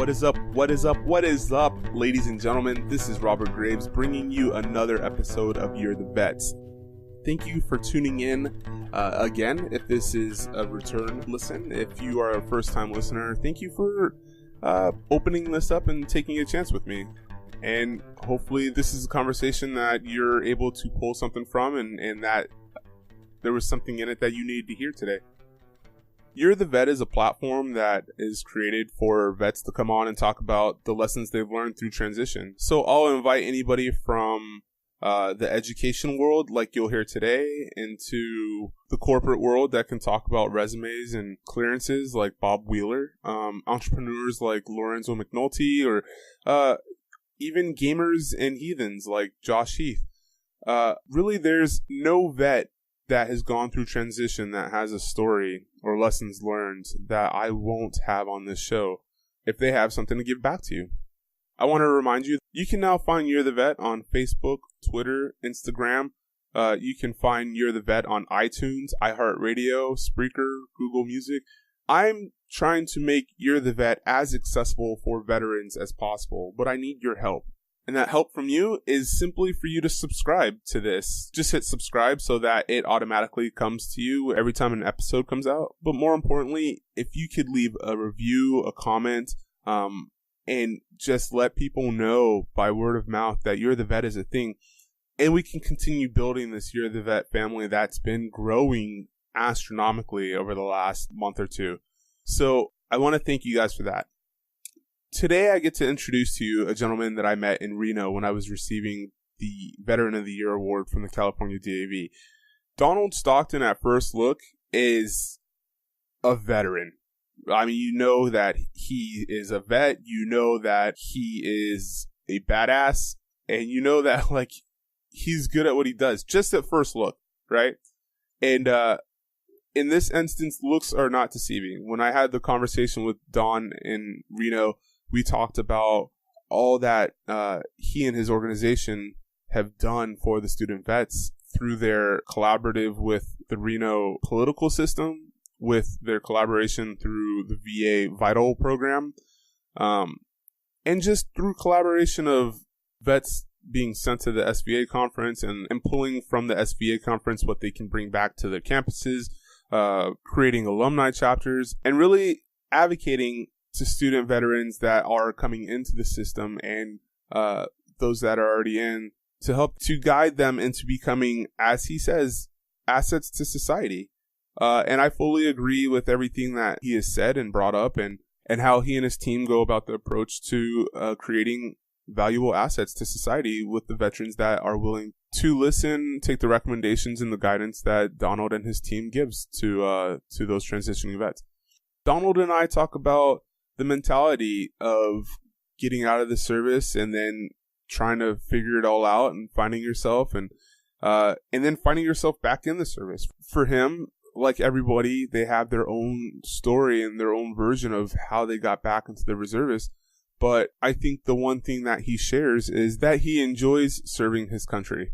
What is up? What is up? What is up, ladies and gentlemen? This is Robert Graves bringing you another episode of You're the Vets. Thank you for tuning in again. If this is a return listen, if you are a first-time listener, thank you for opening this up and taking a chance with me. And hopefully this is a conversation that you're able to pull something from and that there was something in it that you needed to hear today. You're the Vet is a platform that is created for vets to come on and talk about the lessons they've learned through transition. So I'll invite anybody from the education world, like you'll hear today, into the corporate world that can talk about resumes and clearances, like Bob Wheeler, entrepreneurs like Lorenzo McNulty, or even gamers and heathens like Josh Heath. Really, there's no vet that has gone through transition that has a story or lessons learned that I won't have on this show if they have something to give back to you. I want to remind you, you can now find You're the Vet on Facebook, Twitter, Instagram. You can find You're the Vet on iTunes, iHeartRadio, Spreaker, Google Music. I'm trying to make You're the Vet as accessible for veterans as possible, but I need your help. And that help from you is simply for you to subscribe to this. Just hit subscribe so that it automatically comes to you every time an episode comes out. But more importantly, if you could leave a review, a comment, and just let people know by word of mouth that You're the Vet is a thing. And we can continue building this You're the Vet family that's been growing astronomically over the last month or two. So I want to thank you guys for that. Today I get to introduce to you a gentleman that I met in Reno when I was receiving the Veteran of the Year award from the California DAV. Donald Stockton, at first look, is a veteran. I mean, you know that he is a vet, you know that he is a badass, and you know that, like, he's good at what he does, just at first look, right? And in this instance, looks are not deceiving. When I had the conversation with Don in Reno, we talked about all that he and his organization have done for the student vets through their collaborative with the Reno political system, with their collaboration through the V.I.T.A.L program, and just through collaboration of vets being sent to the SVA conference and pulling from the SVA conference what they can bring back to their campuses, creating alumni chapters, and really advocating to student veterans that are coming into the system and those that are already in to help to guide them into becoming, as he says, assets to society. And I fully agree with everything that he has said and brought up and how he and his team go about the approach to creating valuable assets to society with the veterans that are willing to listen, take the recommendations and the guidance that Donald and his team gives to those transitioning vets. Donald and I talk about the mentality of getting out of the service and then trying to figure it all out and finding yourself and then finding yourself back in the service. For him, like everybody, they have their own story and their own version of how they got back into the reservists. But I think the one thing that he shares is that he enjoys serving his country.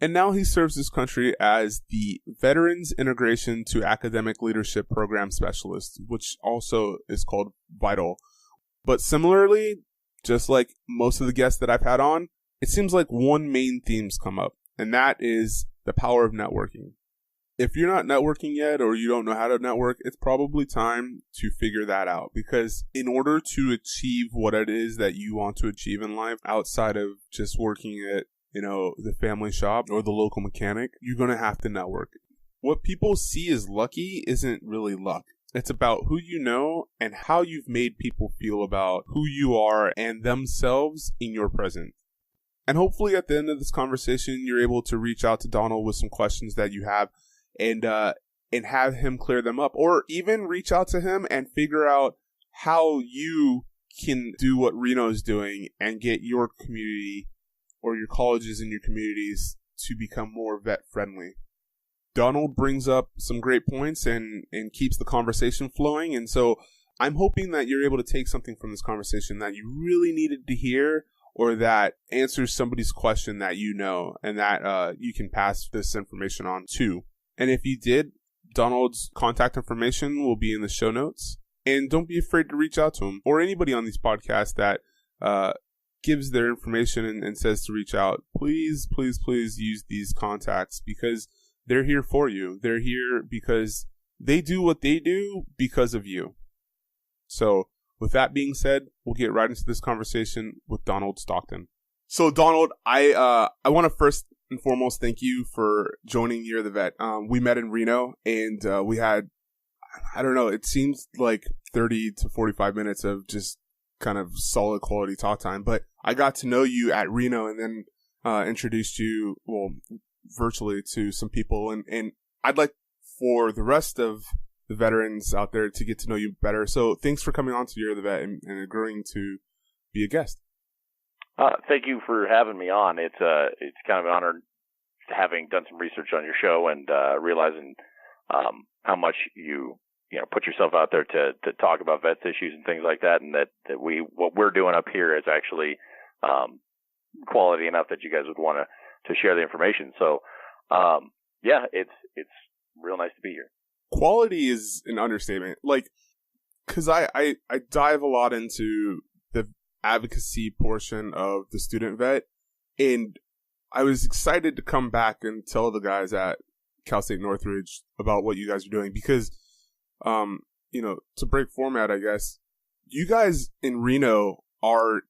And now he serves his country as the Veterans Integration to Academic Leadership Program Specialist, which also is called V.I.T.A.L. But similarly, just like most of the guests that I've had on, it seems like one main theme's come up, and that is the power of networking. If you're not networking yet or you don't know how to network, it's probably time to figure that out, because in order to achieve what it is that you want to achieve in life outside of just working at the family shop or the local mechanic, you're going to have to network. What people see as lucky isn't really luck. It's about who you know and how you've made people feel about who you are and themselves in your present. And hopefully at the end of this conversation, you're able to reach out to Donald with some questions that you have and have him clear them up, or even reach out to him and figure out how you can do what Reno is doing and get your community or your colleges and your communities to become more vet friendly. Donald brings up some great points and keeps the conversation flowing. And so I'm hoping that you're able to take something from this conversation that you really needed to hear, or that answers somebody's question that you know and that you can pass this information on to. And if you did, Donald's contact information will be in the show notes. And don't be afraid to reach out to them, or anybody on these podcasts that gives their information and says to reach out. Please, please, please use these contacts, because they're here for you. They're here because they do what they do because of you. So with that being said, we'll get right into this conversation with Donald Stockton. So Donald, I want to first and foremost thank you for joining Year of the Vet. We met in Reno, and we had, I don't know, it seems like 30 to 45 minutes of just kind of solid quality talk time. But I got to know you at Reno, and then introduced you, well, virtually to some people. And I'd like for the rest of the veterans out there to get to know you better. So thanks for coming on to Year of the Vet and agreeing to be a guest. Thank you for having me on. It's kind of an honor having done some research on your show and realizing how much you put yourself out there to talk about vets issues and things like that, and that what we're doing up here is actually quality enough that you guys would want to share the information. So yeah, it's real nice to be here. Quality is an understatement. Like, because I dive a lot into the advocacy portion of the student vet, and I was excited to come back and tell the guys at Cal State Northridge about what you guys are doing, because to break format, I guess, you guys in Reno are,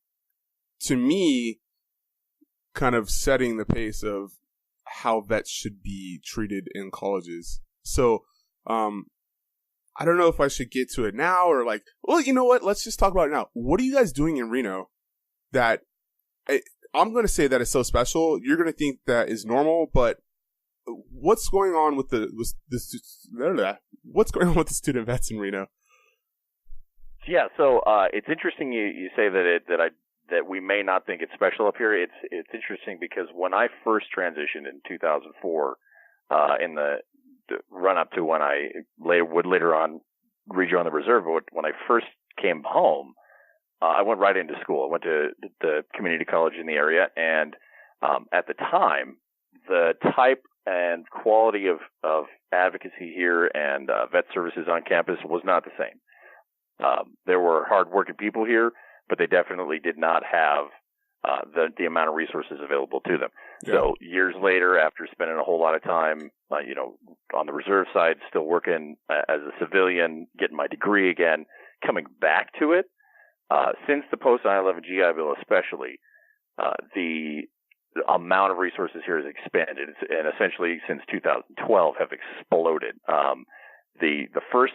to me, kind of setting the pace of how vets should be treated in colleges. So I don't know if I should get to it now or like, well, you know what? Let's just talk about it now. What are you guys doing in Reno that I'm going to say that is so special? You're going to think that is normal, but what's going on with what's going on with the student vets in Reno? Yeah, so it's interesting you say that we may not think it's special up here. It's interesting because when I first transitioned in 2004, in the run up to when I would later on rejoin the reserve, but when I first came home, I went right into school. I went to the community college in the area, and at the time, the type and quality of advocacy here and vet services on campus was not the same. There were hardworking people here, but they definitely did not have the amount of resources available to them. Yeah. So years later, after spending a whole lot of time, on the reserve side, still working as a civilian, getting my degree again, coming back to it, since the post 9/11 GI Bill especially, the amount of resources here has expanded, and essentially since 2012 have exploded. The first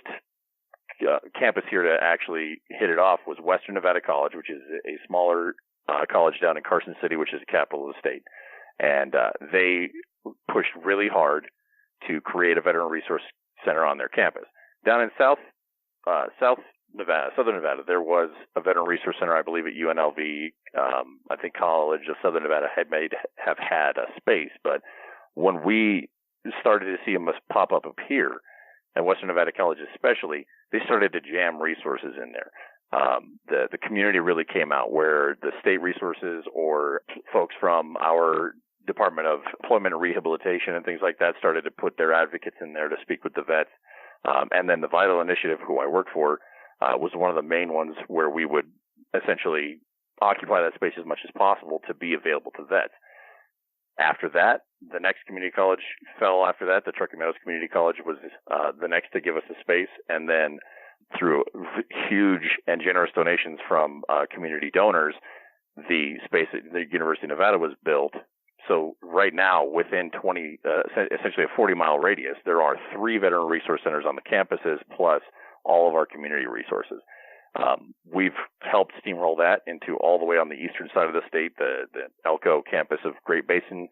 campus here to actually hit it off was Western Nevada College, which is a smaller college down in Carson City, which is the capital of the state. And they pushed really hard to create a veteran resource center on their campus. Down in Southern Nevada, there was a veteran resource center, I believe, at UNLV. I think College of Southern Nevada have had a space, but when we started to see them pop up here, and Western Nevada College especially, they started to jam resources in there. The community really came out, where the state resources or folks from our Department of Employment and Rehabilitation and things like that started to put their advocates in there to speak with the vets. And then the V.I.T.A.L initiative, who I work for, was one of the main ones where we would essentially occupy that space as much as possible to be available to vets. After that, the next community college fell after that. The Truckee Meadows Community College was the next to give us a space. And then through huge and generous donations from community donors, the space at the University of Nevada was built. So right now, within essentially a 40-mile radius, there are 3 veteran resource centers on the campuses, plus all of our community resources. We've helped steamroll that into all the way on the eastern side of the state. The Elko campus of Great Basin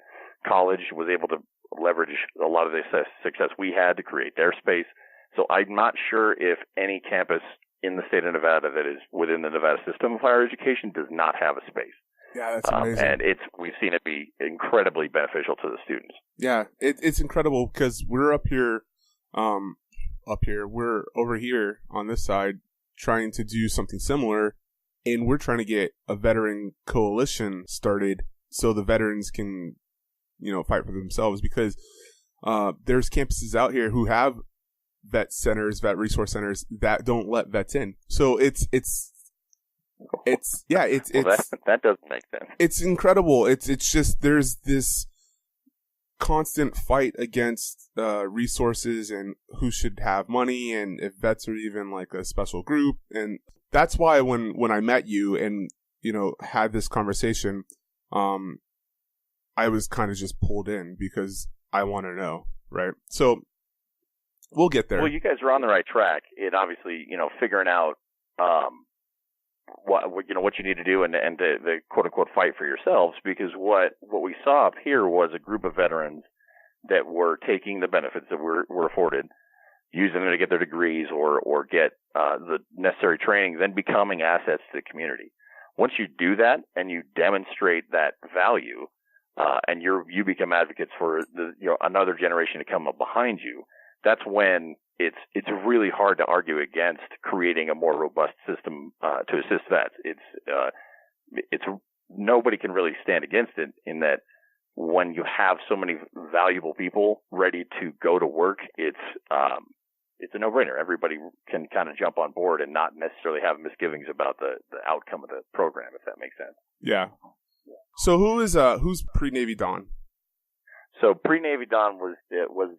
College was able to leverage a lot of the success we had to create their space. So I'm not sure if any campus in the state of Nevada that is within the Nevada system of higher education does not have a space. Yeah, that's amazing. And we've seen it be incredibly beneficial to the students. Yeah, it's incredible because we're up here, we're over here on this side trying to do something similar, and we're trying to get a veteran coalition started so the veterans can, fight for themselves, because there's campuses out here who have vet centers, vet resource centers that don't let vets in. So it's that doesn't make sense. It's incredible. It's just there's this constant fight against resources and who should have money and if vets are even like a special group. And that's why when I met you and had this conversation, I was kind of just pulled in because I want to know, right? So we'll get there. Well, you guys are on the right track. It obviously, figuring out what you need to do and the quote unquote fight for yourselves, because what we saw up here was a group of veterans that were taking the benefits that were afforded, using them to get their degrees or get the necessary training, then becoming assets to the community. Once you do that and you demonstrate that value, and you become advocates for another generation to come up behind you, that's when it's really hard to argue against creating a more robust system to assist vets. It's nobody can really stand against it in that when you have so many valuable people ready to go to work, it's a no-brainer. Everybody can kind of jump on board and not necessarily have misgivings about the outcome of the program, if that makes sense. Yeah. So who's pre-Navy Don? So pre-Navy Don was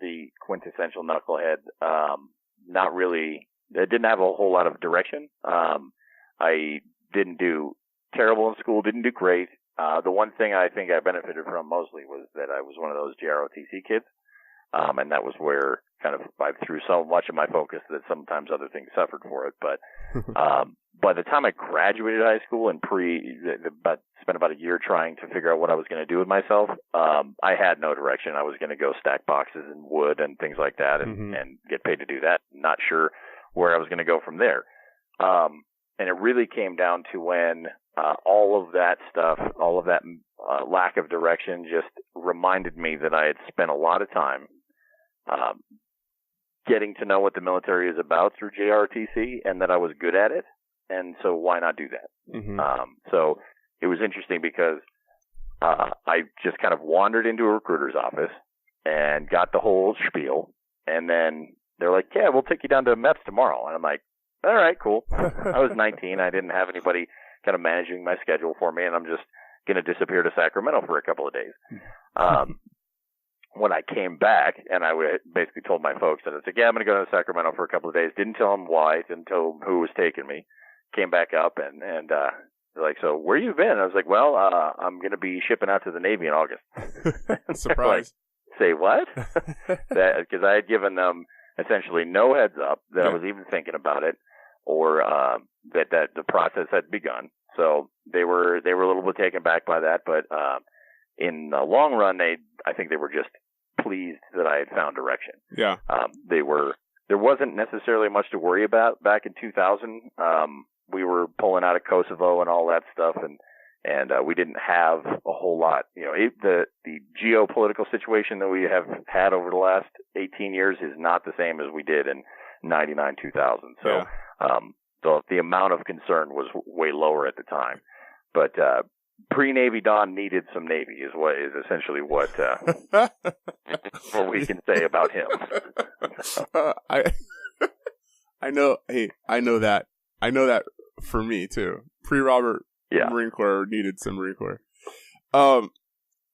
the quintessential knucklehead. Not really. I didn't have a whole lot of direction. I didn't do terrible in school. Didn't do great. The one thing I think I benefited from mostly was that I was one of those JROTC kids, and that was where kind of I threw so much of my focus that sometimes other things suffered for it. But by the time I graduated high school and spent about a year trying to figure out what I was going to do with myself, I had no direction. I was going to go stack boxes in wood and things like that and get paid to do that. Not sure where I was going to go from there. And it really came down to when all of that stuff, all of that lack of direction just reminded me that I had spent a lot of time getting to know what the military is about through JROTC and that I was good at it. And so why not do that? So it was interesting because I just kind of wandered into a recruiter's office and got the whole spiel. And then they're like, yeah, we'll take you down to MEPS tomorrow. And I'm like, all right, cool. I was 19. I didn't have anybody kind of managing my schedule for me. And I'm just going to disappear to Sacramento for a couple of days. When I came back, and I basically told my folks that I was like, yeah, I'm going to go to Sacramento for a couple of days. Didn't tell them why. Didn't tell them who was taking me. Came back up, and they're like, so where you been? I was like, well, I'm going to be shipping out to the Navy in August. Surprise. Like, say what? Because I had given them essentially no heads up that I was even thinking about it, or that the process had begun. So they were a little bit taken back by that, but in the long run, I think they were just pleased that I had found direction. Yeah. There wasn't necessarily much to worry about back in 2000. We were pulling out of Kosovo and all that stuff, and we didn't have a whole lot. The geopolitical situation that we have had over the last 18 years is not the same as we did in 99, 2000. So, the amount of concern was way lower at the time, but, pre-Navy Don needed some Navy is essentially what we can say about him. I know that for me too. Pre-Robert Marine Corps needed some Marine Corps.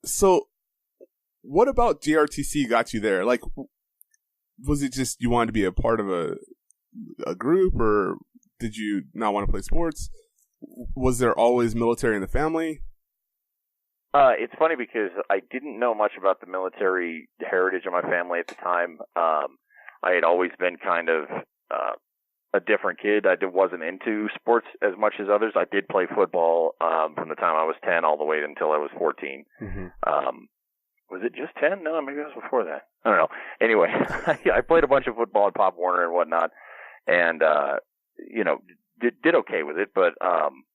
So what about JRTC got you there? Like, was it just you wanted to be a part of a group, or did you not want to play sports? Was there always military in the family? It's funny because I didn't know much about the military heritage of my family at the time. I had always been kind of a different kid. I wasn't into sports as much as others. I did play football from the time I was 10 all the way until I was 14. Was it just 10? No, maybe it was before that. I don't know. Anyway, I played a bunch of football at Pop Warner and whatnot, and did okay with it, but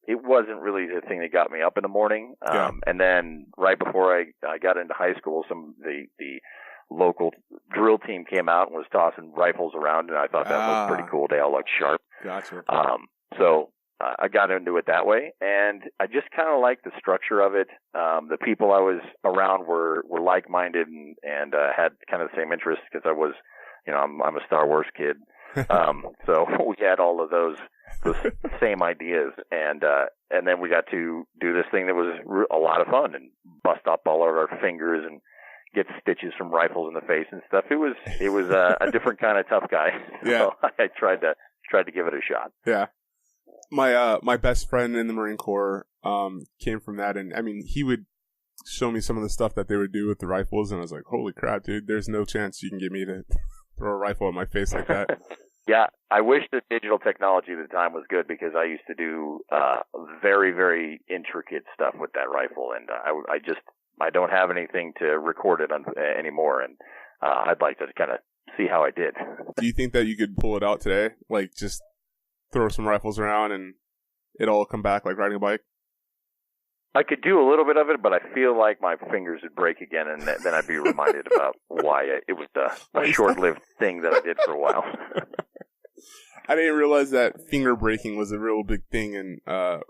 it wasn't really the thing that got me up in the morning. And then right before I got into high school, the local drill team came out and was tossing rifles around, and I thought that looked pretty cool. They all looked sharp. Gotcha. So I got into it that way, and I just kind of liked the structure of it. The people I was around were like-minded and had kind of the same interests because I was, I'm a Star Wars kid. So we had all of those same ideas, and then we got to do this thing that was a lot of fun and bust up all of our fingers and get stitches from rifles in the face and stuff. It was a different kind of tough guy. Yeah. So I tried to give it a shot. Yeah. My best friend in the Marine Corps came from that, and I mean, he would show me some of the stuff that they would do with the rifles, and I was like, holy crap, dude, there's no chance you can get me to throw a rifle at my face like that. Yeah, I wish the digital technology at the time was good, because I used to do very, very intricate stuff with that rifle, and I don't have anything to record it on anymore, and I'd like to kind of see how I did. Do you think that you could pull it out today? Like, just throw some rifles around and it'll all come back like riding a bike? I could do a little bit of it, but I feel like my fingers would break again, and then I'd be reminded about why it was a short-lived thing that I did for a while. I didn't realize that finger breaking was a real big thing in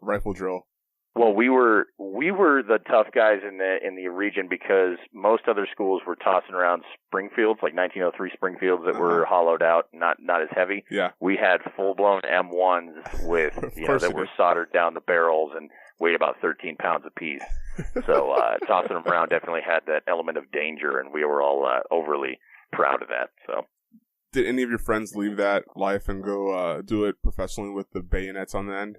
rifle drill. Well, we were the tough guys in the region, because most other schools were tossing around Springfields, like 1903 Springfields that were hollowed out, not as heavy. Yeah. We had full-blown M1s with that were soldered down the barrels and weighed about 13 pounds apiece. So tossing them around definitely had that element of danger, and we were all overly proud of that. So. Did any of your friends leave that life and go do it professionally with the bayonets on the end?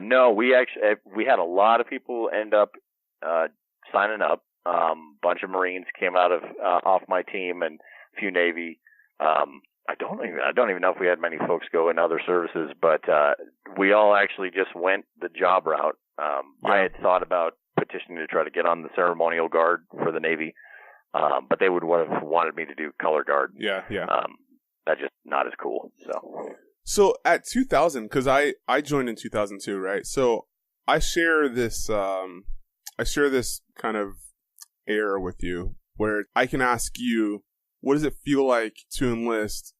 No, we had a lot of people end up signing up. Bunch of Marines came out of off my team, and a few Navy. I don't even know if we had many folks go in other services, but we all actually just went the job route. I had thought about petitioning to try to get on the ceremonial guard for the Navy, but they would have wanted me to do color guard. Yeah. That's just not as cool. So at 2000, because I joined in 2002, right? So I share this kind of air with you where I can ask you, what does it feel like to enlist,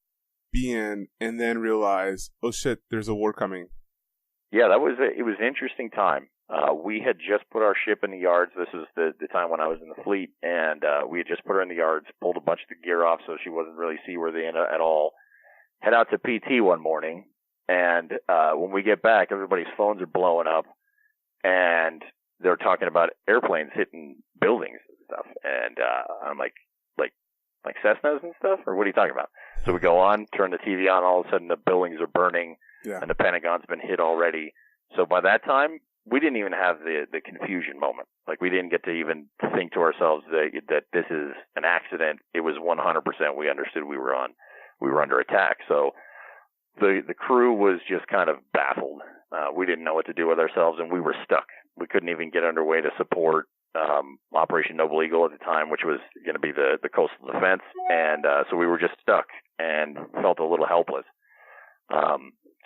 be in, and then realize, oh shit, there's a war coming? Yeah, it was an interesting time. We had just put our ship in the yards. This was the time when I was in the fleet, and we had just put her in the yards, pulled a bunch of the gear off so she wasn't really seaworthy at all. Head out to PT one morning, and when we get back, everybody's phones are blowing up, and they're talking about airplanes hitting buildings and stuff. And I'm like Cessnas and stuff, or what are you talking about? So we go on, turn the TV on, all of a sudden the buildings are burning, and the Pentagon's been hit already. So by that time, we didn't even have the confusion moment. Like, we didn't get to even think to ourselves that this is an accident. It was 100% we understood we were under attack. So the crew was just kind of baffled. We didn't know what to do with ourselves, and we were stuck. We couldn't even get underway to support Operation Noble Eagle at the time, which was going to be the coastal defense. And so we were just stuck and felt a little helpless.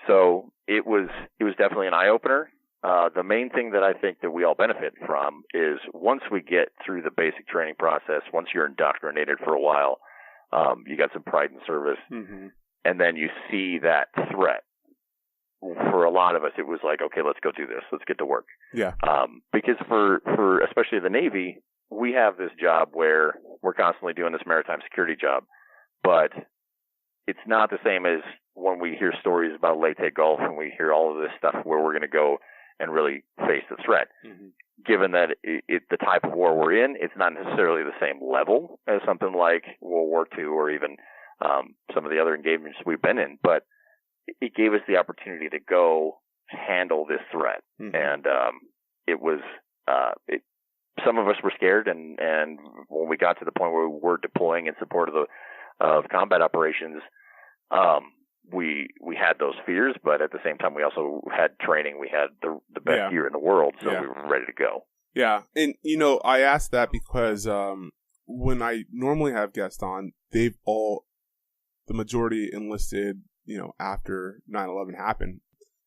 So it was definitely an eye-opener. The main thing that I think that we all benefit from is once we get through the basic training process, once you're indoctrinated for a while, you got some pride in service, and then you see that threat. For a lot of us, it was like, okay, let's go do this. Let's get to work. Yeah. Because for especially the Navy, we have this job where we're constantly doing this maritime security job, but it's not the same as when we hear stories about Leyte Gulf and we hear all of this stuff where we're going to go and really face the threat. Given that the type of war we're in, it's not necessarily the same level as something like World War II or even some of the other engagements we've been in, but it gave us the opportunity to go handle this threat. And it was some of us were scared, and when we got to the point where we were deploying in support of combat operations, we had those fears, but at the same time we also had training. We had the best gear in the world, so we were ready to go. Yeah. And I asked that because when I normally have guests on, the majority enlisted after 9/11 happened.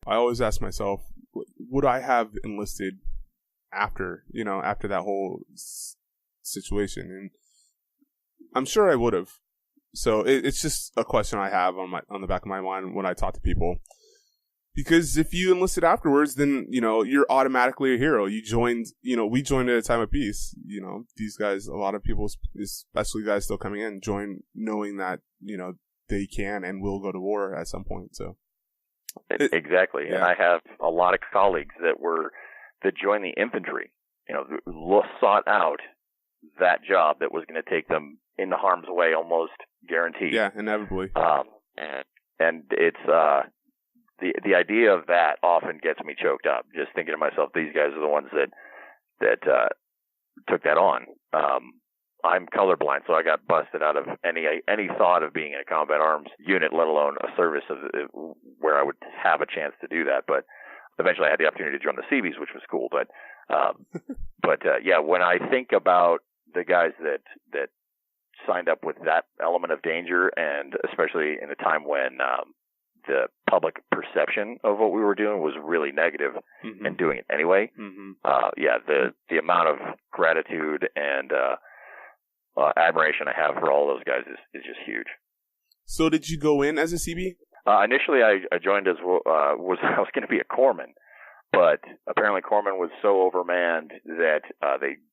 I always ask myself, would I have enlisted after that whole situation? And I'm sure I would have. So it's just a question I have on the back of my mind when I talk to people. Because if you enlisted afterwards, then, you're automatically a hero. You joined, we joined at a time of peace. These guys, a lot of people, especially guys still coming in, join knowing that, they can and will go to war at some point. So exactly. Yeah. And I have a lot of colleagues that joined the infantry, sought out that job that was going to take them into harm's way almost guaranteed. Yeah, inevitably. And it's, the idea of that often gets me choked up. Just thinking to myself, these guys are the ones that took that on. I'm colorblind, so I got busted out of any thought of being in a combat arms unit, let alone a service where I would have a chance to do that. But eventually, I had the opportunity to join the Seabees, which was cool. But yeah, when I think about the guys that signed up with that element of danger, and especially in a time when the public perception of what we were doing was really negative, mm-hmm. and doing it anyway. Mm-hmm. The amount of gratitude and admiration I have for all those guys is just huge. So did you go in as a Seabee? Initially, I joined as I was going to be a corpsman, but apparently corpsman was so overmanned that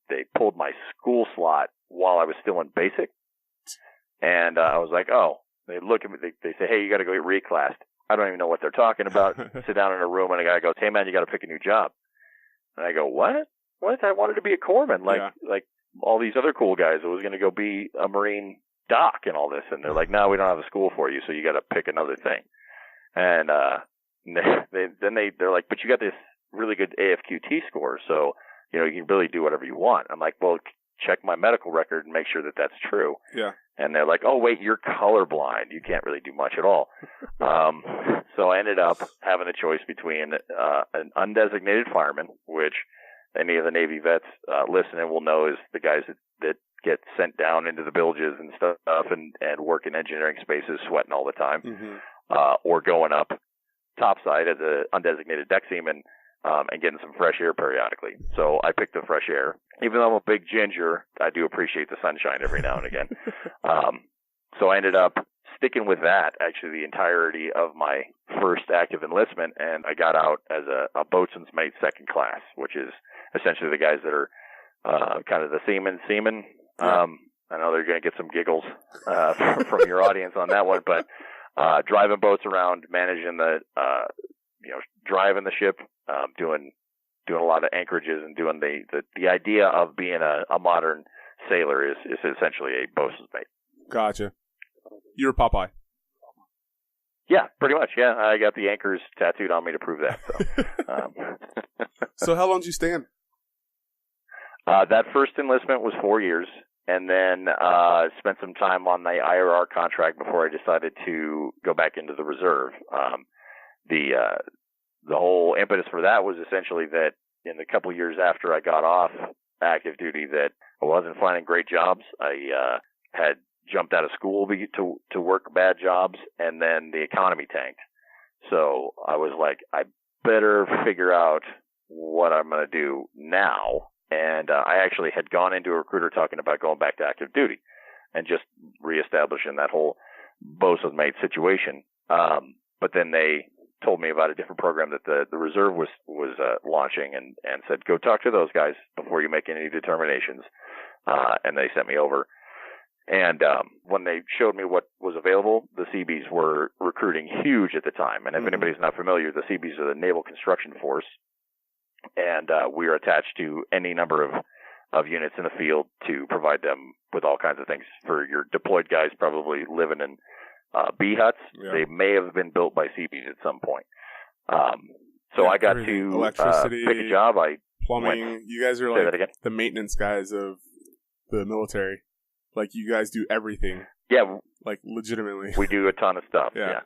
they pulled my school slot while I was still in basic, and I was like, oh. They look at me, they say, hey, you got to go get reclassed. I don't even know what they're talking about. Sit down in a room, and a guy goes, hey, man, you got to pick a new job. And I go, what? What? I wanted to be a corpsman, like all these other cool guys. I was going to go be a Marine doc and all this. And they're like, no, we don't have a school for you, so you got to pick another thing. And they're like, but you got this really good AFQT score, so you can really do whatever you want. I'm like, well, check my medical record and make sure that that's true. Yeah. And they're like, oh, wait, you're colorblind. You can't really do much at all. So I ended up having a choice between an undesignated fireman, which any of the Navy vets listening will know is the guys that get sent down into the bilges and stuff and work in engineering spaces, sweating all the time, mm-hmm. Or going up topside as an undesignated deck seaman, and getting some fresh air periodically. So I picked the fresh air. Even though I'm a big ginger, I do appreciate the sunshine every now and again. So I ended up sticking with that, actually, the entirety of my first active enlistment, and I got out as a boatswain's mate second class, which is essentially the guys that are kind of the seamen. I know they're going to get some giggles from your audience on that one, but driving boats around, managing driving the ship, doing a lot of anchorages, and doing the idea of being a modern sailor is essentially a boatswain's mate. Gotcha. You're Popeye. Yeah, pretty much. Yeah, I got the anchors tattooed on me to prove that. So, so how long did you stay in? That first enlistment was 4 years, and then spent some time on the IRR contract before I decided to go back into the reserve. The whole impetus for that was essentially that in the couple of years after I got off active duty, that I wasn't finding great jobs. I had jumped out of school to work bad jobs, and then the economy tanked. So I was like, I better figure out what I'm going to do now. And I actually had gone into a recruiter talking about going back to active duty and just reestablishing that whole boatswain's mate situation. But then they told me about a different program that the reserve was launching, and said, go talk to those guys before you make any determinations. And they sent me over. And when they showed me what was available, the Seabees were recruiting huge at the time. And if anybody's not familiar, the Seabees are the Naval Construction Force. And we are attached to any number of units in the field to provide them with all kinds of things. For your deployed guys probably living in B huts, yeah. They may have been built by Seabees at some point. So I got to electricity, pick a job. Plumbing. You guys are like the maintenance guys of the military. Like, you guys do everything. Yeah. Like, legitimately. We do a ton of stuff. Yeah.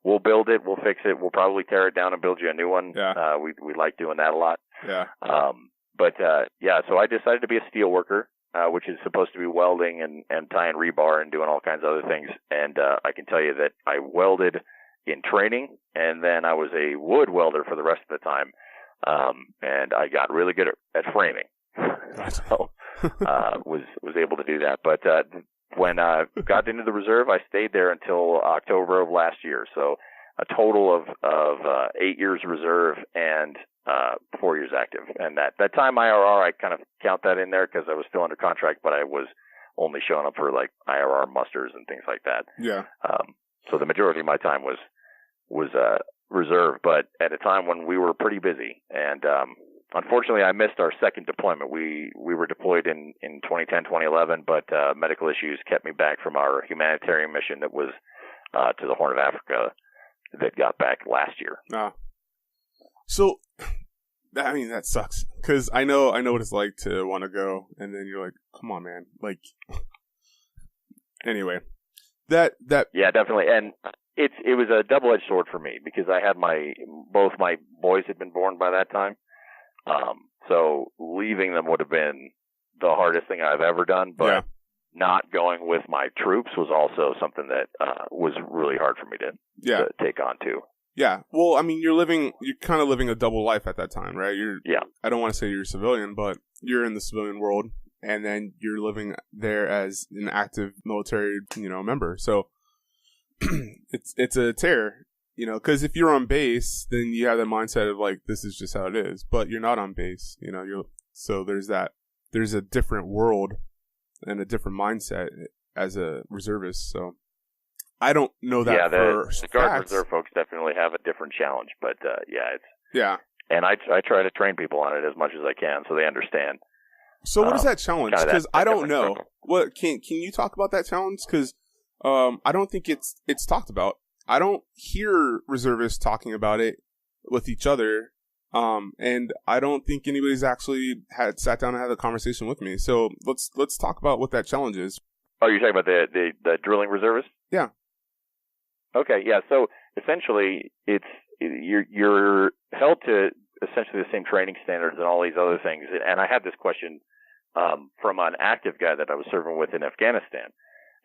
We'll build it. We'll fix it. We'll probably tear it down and build you a new one. Yeah. We like doing that a lot. Yeah. So I decided to be a steel worker, which is supposed to be welding and tying rebar and doing all kinds of other things. And I can tell you that I welded in training, and then I was a wood welder for the rest of the time. And I got really good at framing. So was able to do that. But when I got into the reserve, I stayed there until October of last year. So a total of 8 years reserve and 4 years active. And that time IRR, I kind of count that in there because I was still under contract, but I was only showing up for like IRR musters and things like that. Yeah. So the majority of my time was reserve, but at a time when we were pretty busy. And unfortunately, I missed our second deployment. We were deployed in 2010, 2011, but medical issues kept me back from our humanitarian mission that was to the Horn of Africa that got back last year. So, I mean, that sucks. Because I know what it's like to want to go, and then you're like, come on, man. Like, anyway. Yeah, definitely. And it was a double-edged sword for me because I had both my boys had been born by that time. So leaving them would have been the hardest thing I've ever done, but not going with my troops was also something that was really hard for me to take on too. Yeah. Well, I mean, you're kind of living a double life at that time, right? I don't want to say you're a civilian, but you're in the civilian world, and then you're living there as an active military, member. So it's a tear, because if you're on base, then you have the mindset of like, this is just how it is, but you're not on base, so there's a different world and a different mindset as a reservist. So I don't know that the Guard and Reserve folks definitely have a different challenge, but and I try to train people on it as much as I can so they understand. So what is that challenge? Because I don't know. What can you talk about that challenge? Because I don't think it's talked about. I don't hear reservists talking about it with each other, and I don't think anybody's actually sat down and had a conversation with me. So let's talk about what that challenge is. Oh, you're talking about the drilling reservist? Yeah. Okay, yeah. So essentially, you're held to essentially the same training standards and all these other things. And I had this question from an active guy that I was serving with in Afghanistan,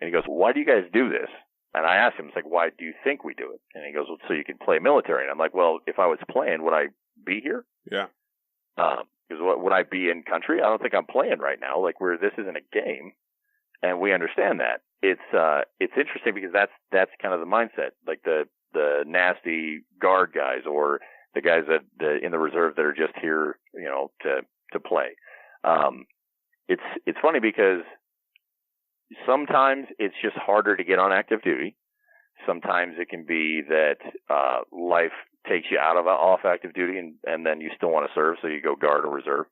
and he goes, "Why do you guys do this?" And I asked him, it's like, "Why do you think we do it?" And he goes, "Well, so you can play military." And I'm like, "Well, if I was playing, would I be here?" Yeah. Because would I be in country? I don't think I'm playing right now. Like, this isn't a game, and we understand that. It's interesting because that's kind of the mindset, like the nasty guard guys or the guys that in the reserve that are just here, to play. It's funny because sometimes it's just harder to get on active duty. Sometimes it can be that life takes you off active duty, and then you still want to serve, so you go guard or reserve.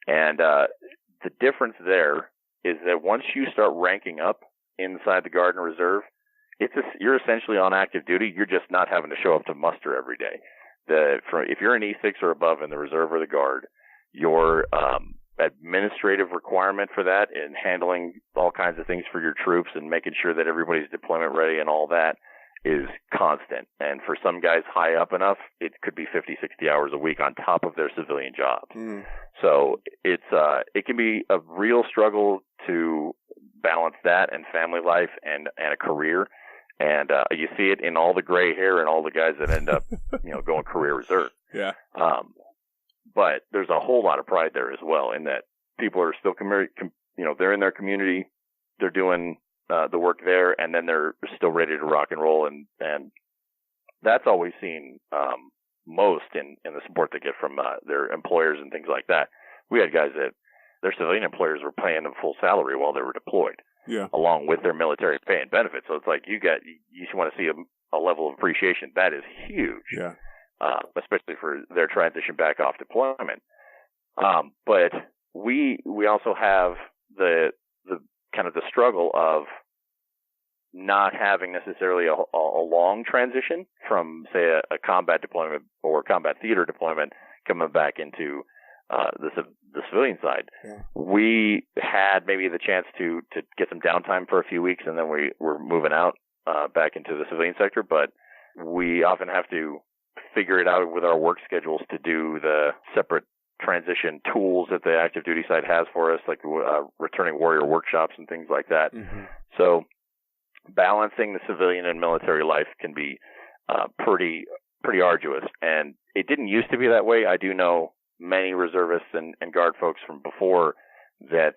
And the difference there is that once you start ranking up inside the Guard and Reserve, you're essentially on active duty. You're just not having to show up to muster every day. If you're an E6 or above in the Reserve or the Guard, your administrative requirement for that and handling all kinds of things for your troops and making sure that everybody's deployment ready and all that is constant. And for some guys high up enough, it could be 50, 60 hours a week on top of their civilian jobs. So it can be a real struggle to balance that and family life and a career. And you see it in all the gray hair and all the guys that end up, going career reserve. Yeah. But there's a whole lot of pride there as well in that people are still, they're in their community, they're doing the work there, and then they're still ready to rock and roll. And that's always seen most in the support they get from their employers and things like that. We had guys that their civilian employers were paying them full salary while they were deployed, along with their military pay and benefits. So it's like you want to see a level of appreciation. That is huge, especially for their transition back off deployment. But we also have the kind of the struggle of not having necessarily a long transition from, say, a combat deployment or combat theater deployment coming back into the civilian side. We had maybe the chance to get some downtime for a few weeks, and then we were moving out back into the civilian sector, but we often have to figure it out with our work schedules to do the separate transition tools that the active duty side has for us, like returning warrior workshops and things like that. So balancing the civilian and military life can be pretty arduous, and it didn't used to be that way. I do know many reservists and guard folks from before that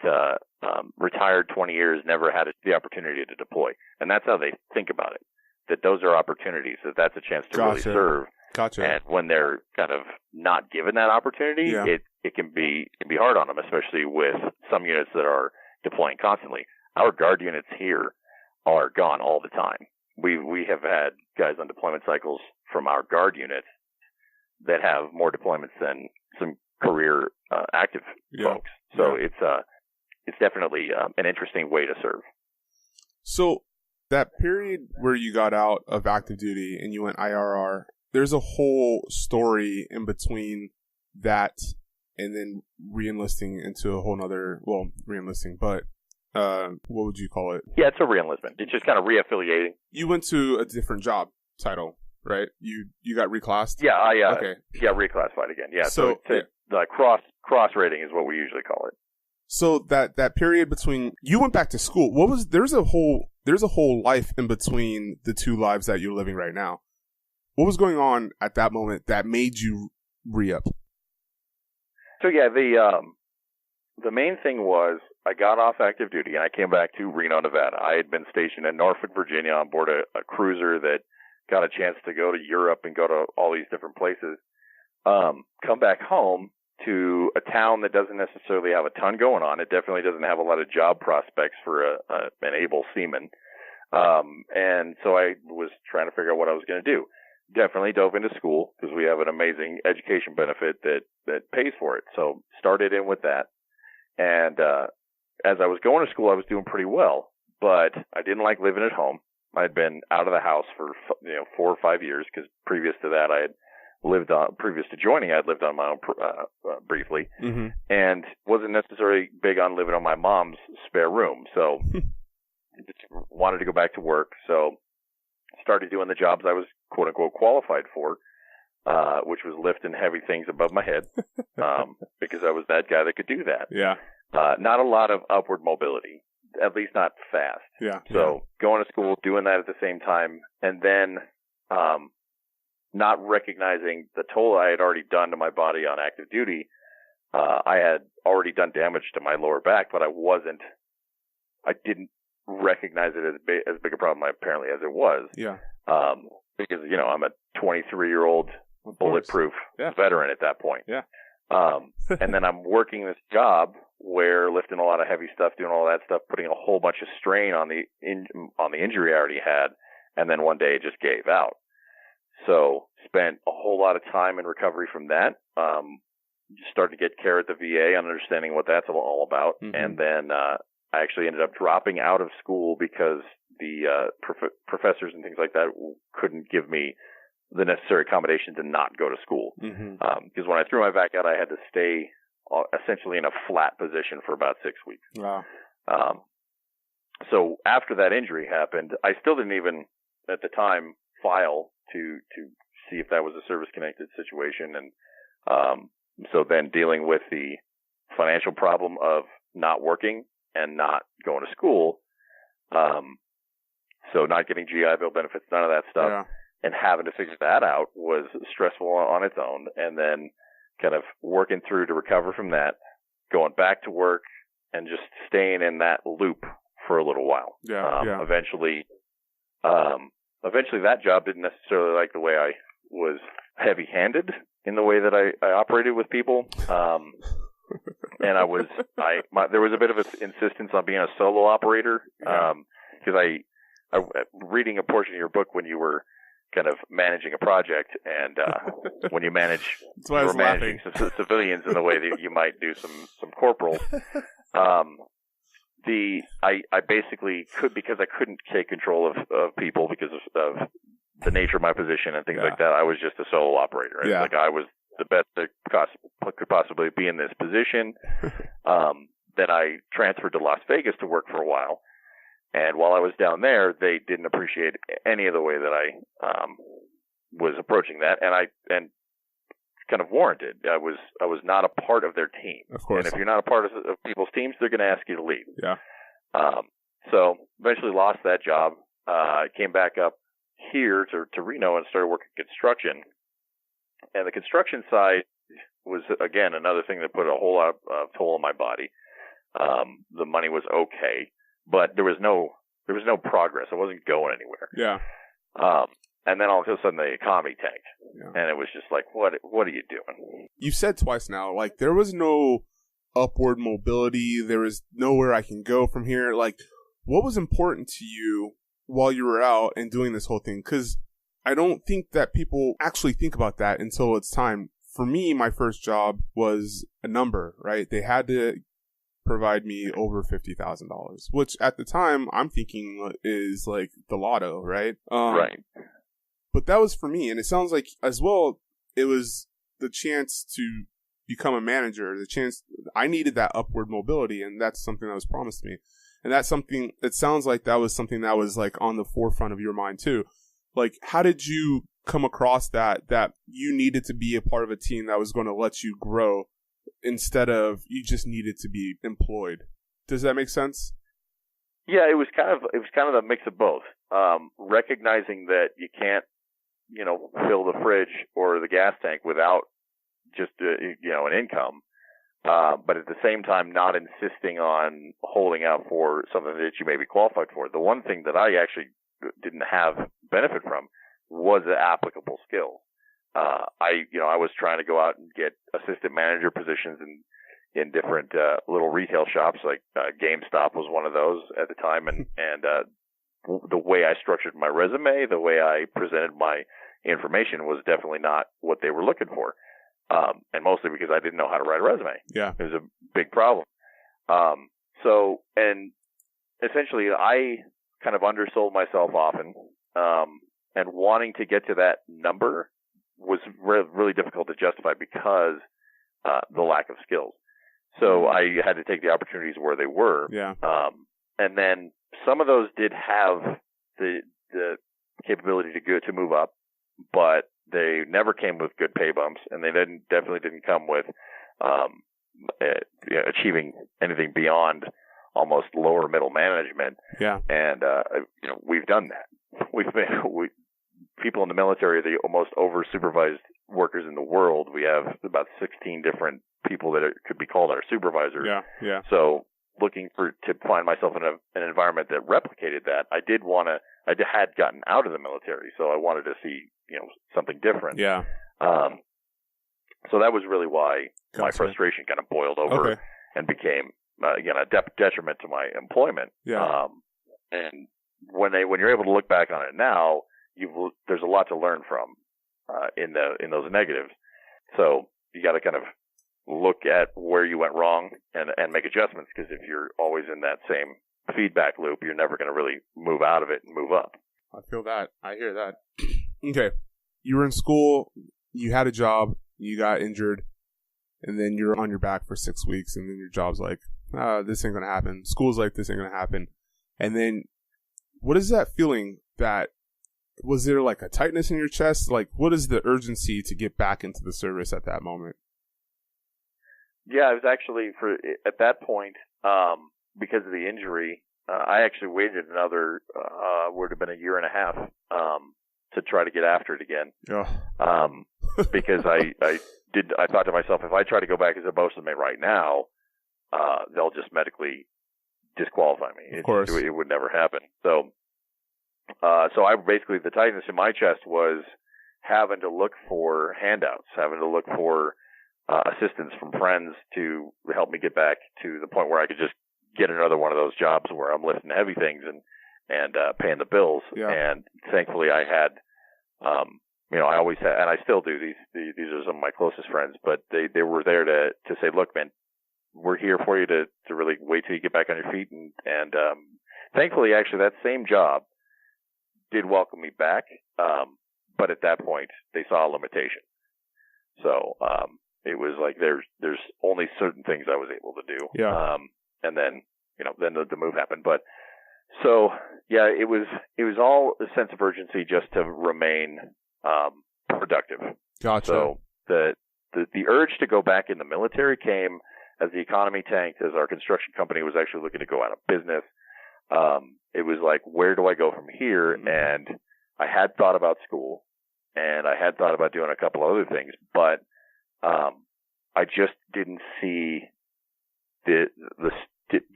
retired 20 years, never had the opportunity to deploy, and that's how they think about it. that those are opportunities, that's a chance to really serve. Gotcha. And when they're kind of not given that opportunity, it can be hard on them, especially with some units that are deploying constantly. Our guard units here are gone all the time. We have had guys on deployment cycles from our guard units that have more deployments than some career active folks. So it's definitely an interesting way to serve. So that period where you got out of active duty and you went IRR, there's a whole story in between that and then re-enlisting into a whole nother, re-enlisting, but what would you call it? Yeah, it's a re-enlistment. It's just kind of re-affiliating. You went to a different job title, right? You got reclassed? Yeah, reclassified again. Yeah, so the cross rating is what we usually call it. So that period between, you went back to school. There's a whole life in between the two lives that you're living right now. What was going on at that moment that made you re-up? So yeah, the main thing was I got off active duty and I came back to Reno, Nevada. I had been stationed in Norfolk, Virginia on board a cruiser that got a chance to go to Europe and go to all these different places. Come back home to a town that doesn't necessarily have a ton going on. It definitely doesn't have a lot of job prospects for an able seaman. And so I was trying to figure out what I was going to do. Definitely dove into school because we have an amazing education benefit that pays for it. So started in with that. And as I was going to school, I was doing pretty well, but I didn't like living at home. I'd been out of the house for 4 or 5 years because previous to that, previous to joining, I'd lived on my own briefly, and wasn't necessarily big on living on my mom's spare room. So just wanted to go back to work. So started doing the jobs I was quote unquote qualified for, which was lifting heavy things above my head, because I was that guy that could do that. Yeah. Not a lot of upward mobility, at least not fast. Yeah. So going to school, doing that at the same time, and then, not recognizing the toll I had already done to my body on active duty. I had already done damage to my lower back, but I didn't recognize it as big a problem apparently as it was. Yeah. Because, I'm a 23-year-old bulletproof veteran at that point. Yeah. And then I'm working this job where lifting a lot of heavy stuff, doing all that stuff, putting a whole bunch of strain on the injury I already had. And then one day it just gave out. So spent a whole lot of time in recovery from that. Started to get care at the VA on understanding what that's all about. And then, I actually ended up dropping out of school because the professors and things like that couldn't give me the necessary accommodation to not go to school. Because when I threw my back out, I had to stay essentially in a flat position for about 6 weeks. Wow. So after that injury happened, I still didn't even at the time file to see if that was a service-connected situation. And so then dealing with the financial problem of not working and not going to school, so not getting GI Bill benefits, none of that stuff, and having to figure that out was stressful on its own. And then kind of working through to recover from that, going back to work, and just staying in that loop for a little while. Eventually that job didn't necessarily like the way I was heavy-handed in the way that I operated with people. And there was a bit of an insistence on being a solo operator. Because I reading a portion of your book when you were kind of managing a project, and when you were managing some civilians in the way that you might do some corporals. I basically because I couldn't take control of people because of the nature of my position and things like that. I was just a solo operator. Right? Like I was the best that could possibly be in this position. Then I transferred to Las Vegas to work for a while. And while I was down there, they didn't appreciate any of the way that I was approaching that, and kind of warranted. I was not a part of their team. Of course. And if you're not a part of people's teams, they're going to ask you to leave. Yeah. So eventually lost that job. Came back up here to Reno and started working construction. And the construction side was, again, another thing that put a whole lot of toll on my body. The money was okay, but there was no progress. I wasn't going anywhere. Yeah. And then all of a sudden the economy tanked. Yeah. And it was just like, what are you doing? You've said twice now, like, there was no upward mobility. There was nowhere I can go from here. Like, what was important to you while you were out and doing this whole thing? Because I don't think that people actually think about that until it's time. For me, my first job was a number, right? They had to provide me over $50,000, which at the time I'm thinking is like the lotto, right? Right. But that was for me, and it sounds like as well, it was the chance to become a manager, the chance. I needed that upward mobility, and that's something that was promised to me. And that's something, it sounds like that was something that was like on the forefront of your mind too. Like, how did you come across that you needed to be a part of a team that was going to let you grow instead of you just needed to be employed? Does that make sense? Yeah, it was kind of a mix of both. Recognizing that you can't, fill the fridge or the gas tank without just, an income. But at the same time, not insisting on holding out for something that you may be qualified for. The one thing that I actually didn't have benefit from was the applicable skill. I was trying to go out and get assistant manager positions in different little retail shops, like GameStop was one of those at the time, and the way I structured my resume, the way I presented my information was definitely not what they were looking for. And mostly because I didn't know how to write a resume. Yeah. It was a big problem. And essentially I kind of undersold myself often, and wanting to get to that number was really difficult to justify because, the lack of skills. So I had to take the opportunities where they were. Yeah. And then some of those did have the capability to move up, but they never came with good pay bumps, and they definitely didn't come with achieving anything beyond almost lower middle management. Yeah. And we've done that. People in the military are the most over supervised workers in the world. We have about 16 different people that could be called our supervisors. Yeah. Yeah. So looking to find myself in an environment that replicated that, I had gotten out of the military, so I wanted to see, something different. Yeah. So that was really why my frustration kind of boiled over and became, again, a detriment to my employment. Yeah. And when you're able to look back on it now, there's a lot to learn from, in those negatives. So you got to kind of look at where you went wrong and make adjustments, because if you're always in that same feedback loop, you're never going to really move out of it and move up. I feel that. I hear that. Okay. You were in school, you had a job, you got injured, and then you're on your back for 6 weeks, and then your job's like, this ain't going to happen. School's like, this ain't going to happen. And then what is that feeling was there like a tightness in your chest? Like, what is the urgency to get back into the service at that moment? Yeah, it was actually at that point, because of the injury, I actually waited another, would have been a year and a half, to try to get after it again. Yeah. Because I thought to myself, if I try to go back as a bosunmate right now, they'll just medically disqualify me. Of course. It would never happen. So I basically, the tightness in my chest was having to look for handouts, having to look for assistance from friends to help me get back to the point where I could just get another one of those jobs where I'm lifting heavy things and paying the bills. Yeah. And thankfully I had, I always had, and I still do, these are some of my closest friends, but they were there to say, look, man, we're here for you to really wait till you get back on your feet. And thankfully, actually, that same job did welcome me back. But at that point they saw a limitation. So, it was like, there's only certain things I was able to do. Yeah. And then, then the move happened. But so, yeah, it was all a sense of urgency just to remain, productive. Gotcha. So the urge to go back in the military came as the economy tanked, as our construction company was actually looking to go out of business. It was like, where do I go from here? Mm-hmm. And I had thought about school, and I had thought about doing a couple other things, but I just didn't see the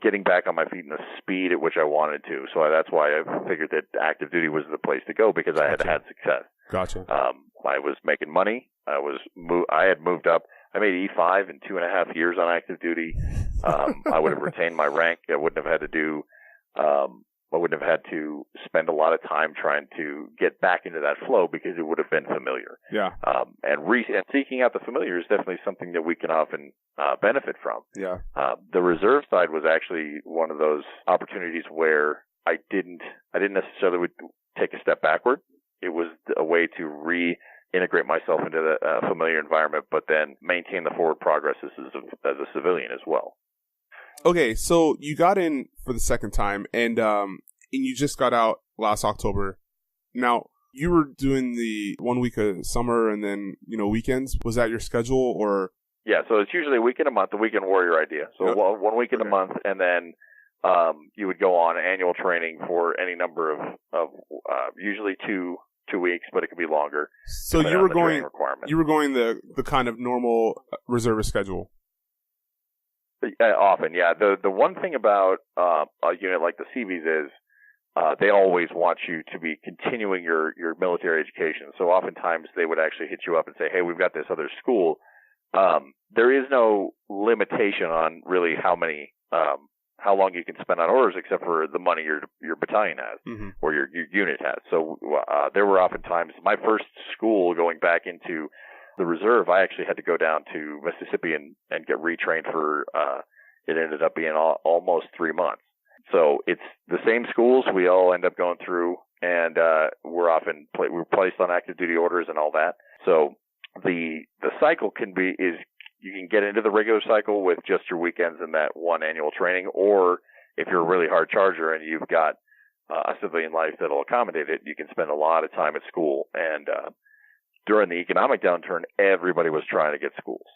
getting back on my feet in the speed at which I wanted to. So that's why I figured that active duty was the place to go, because I had had success. Gotcha. I was making money. I had moved up. I made E5 in 2.5 years on active duty. I would have retained my rank. I wouldn't have had to spend a lot of time trying to get back into that flow, because it would have been familiar. Yeah. And seeking out the familiar is definitely something that we can often benefit from. Yeah. The reserve side was actually one of those opportunities where I didn't necessarily take a step backward. It was a way to reintegrate myself into the familiar environment, but then maintain the forward progress as a civilian as well. Okay, so you got in for the second time, and you just got out last October. Now, you were doing the 1 week of summer and then, weekends. Was that your schedule, or? Yeah, so it's usually a weekend a month, the weekend warrior idea. So 1 week in a month, and then you would go on annual training for any number of usually two weeks, but it could be longer. So you were going the kind of normal reservist schedule. Often, yeah. The one thing about a unit like the Seabees is they always want you to be continuing your military education. So oftentimes they would actually hit you up and say, "Hey, we've got this other school." There is no limitation on really how long you can spend on orders, except for the money your battalion has, mm-hmm. or your unit has. So there were oftentimes, my first school going back into the reserve, I actually had to go down to Mississippi and get retrained for, it ended up being almost 3 months. So it's the same schools we all end up going through, and we're placed on active duty orders and all that. So the cycle you can get into the regular cycle with just your weekends and that one annual training, or if you're a really hard charger and you've got a civilian life that'll accommodate it, you can spend a lot of time at school. And during the economic downturn, everybody was trying to get schools.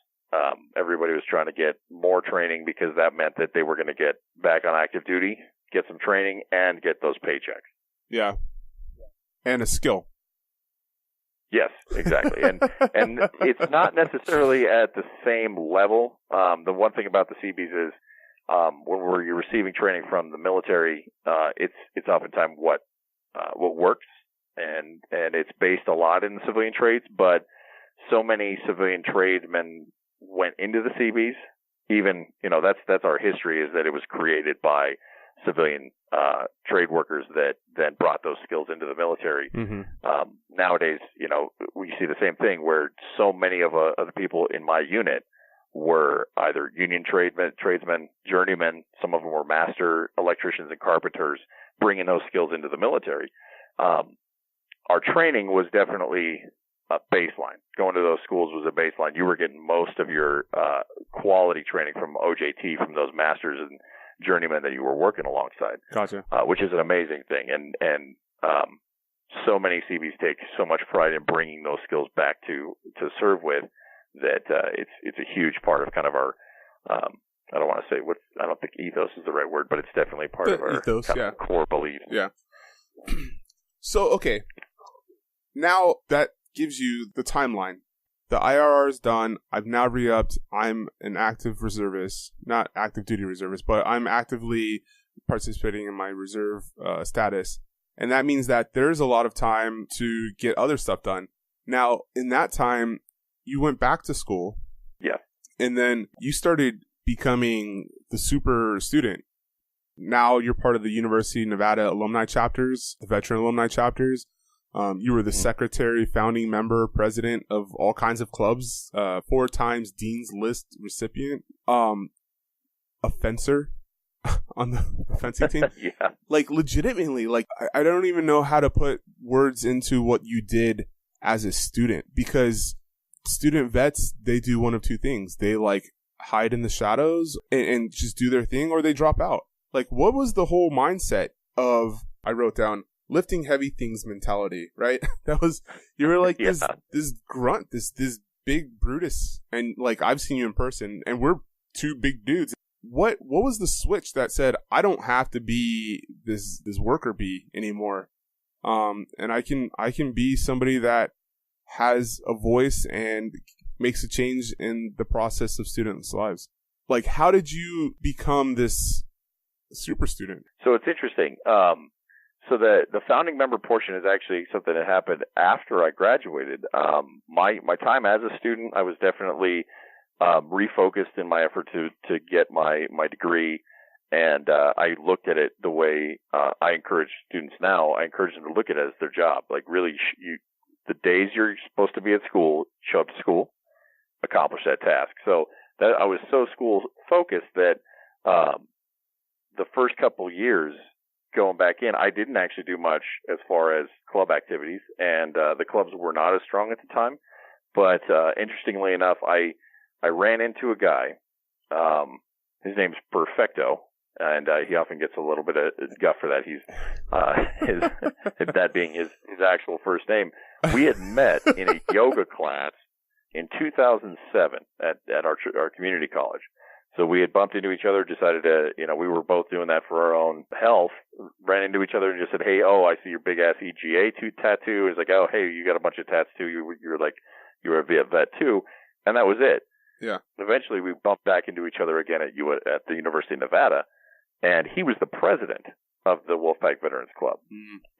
Everybody was trying to get more training, because that meant that they were going to get back on active duty, get some training, and get those paychecks. Yeah. And a skill. Yes, exactly. And it's not necessarily at the same level. The one thing about the Seabees is when you're receiving training from the military, it's oftentimes what works, and it's based a lot in the civilian trades, but so many civilian tradesmen went into the Seabees. Even, that's our history, is that it was created by civilian trade workers that then brought those skills into the military. Mm-hmm. Nowadays, we see the same thing, where so many of the people in my unit were either union tradesmen, journeymen. Some of them were master electricians and carpenters, bringing those skills into the military. Our training was definitely a baseline. Going to those schools was a baseline. You were getting most of your quality training from OJT, from those masters and journeymen that you were working alongside. Gotcha. Which is an amazing thing. And so many Seabees take so much pride in bringing those skills back to serve with, that it's a huge part of kind of our, I don't want to say I don't think ethos is the right word, but it's definitely part of our ethos, kind of core beliefs. Yeah. So, okay. Now that gives you the timeline. The IRR is done. I've now re-upped. I'm an active reservist, not active duty reservist, but I'm actively participating in my reserve status. And that means that there's a lot of time to get other stuff done. Now, in that time, you went back to school. Yeah. And then you started becoming the super student. Now you're part of the University of Nevada alumni chapters, the veteran alumni chapters. You were the secretary, founding member, president of all kinds of clubs, 4 times Dean's List recipient, a fencer on the fencing team. Yeah. Like, legitimately, like, I don't even know how to put words into what you did as a student, because student vets, they do one of two things. They, like, hide in the shadows and just do their thing, or they drop out. Like, what was the whole mindset of, I wrote down, lifting heavy things mentality, right? That was, you were like this grunt, this big Brutus. And like, I've seen you in person, and we're 2 big dudes. What was the switch that said, I don't have to be this worker bee anymore? And I can be somebody that has a voice and makes a change in the process of students' lives. Like, how did you become this super student? So it's interesting. So the founding member portion is actually something that happened after I graduated. My time as a student, I was definitely refocused in my effort to get my degree, and I looked at it the way I encourage students now. I encourage them to look at it as their job. Like, really, the days you're supposed to be at school, show up to school, accomplish that task. So that I was so school focused that the first couple years going back in, I didn't actually do much as far as club activities, and the clubs were not as strong at the time. But interestingly enough, I ran into a guy. His name's Perfecto, and he often gets a little bit of guff for that. He's that being his actual first name. We had met in a yoga class in 2007 at our community college. So we had bumped into each other, decided to, we were both doing that for our own health, ran into each other and just said, hey, I see your big ass EGA tattoo. It's like, oh, hey, you got a bunch of tats too. You're like, you're a vet too. And that was it. Yeah. Eventually we bumped back into each other again at the University of Nevada, and he was the president of the Wolfpack Veterans Club.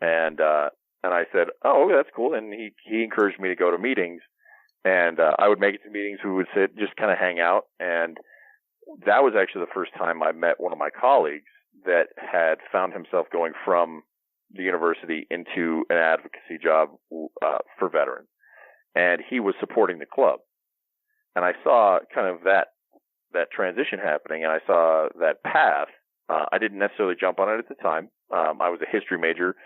And I said, oh, that's cool. And he encouraged me to go to meetings, and I would make it to meetings. We would sit, just kind of hang out, and that was actually the first time I met one of my colleagues that had found himself going from the university into an advocacy job for veterans. And he was supporting the club. And I saw kind of that transition happening, and I saw that path. I didn't necessarily jump on it at the time. I was a history major,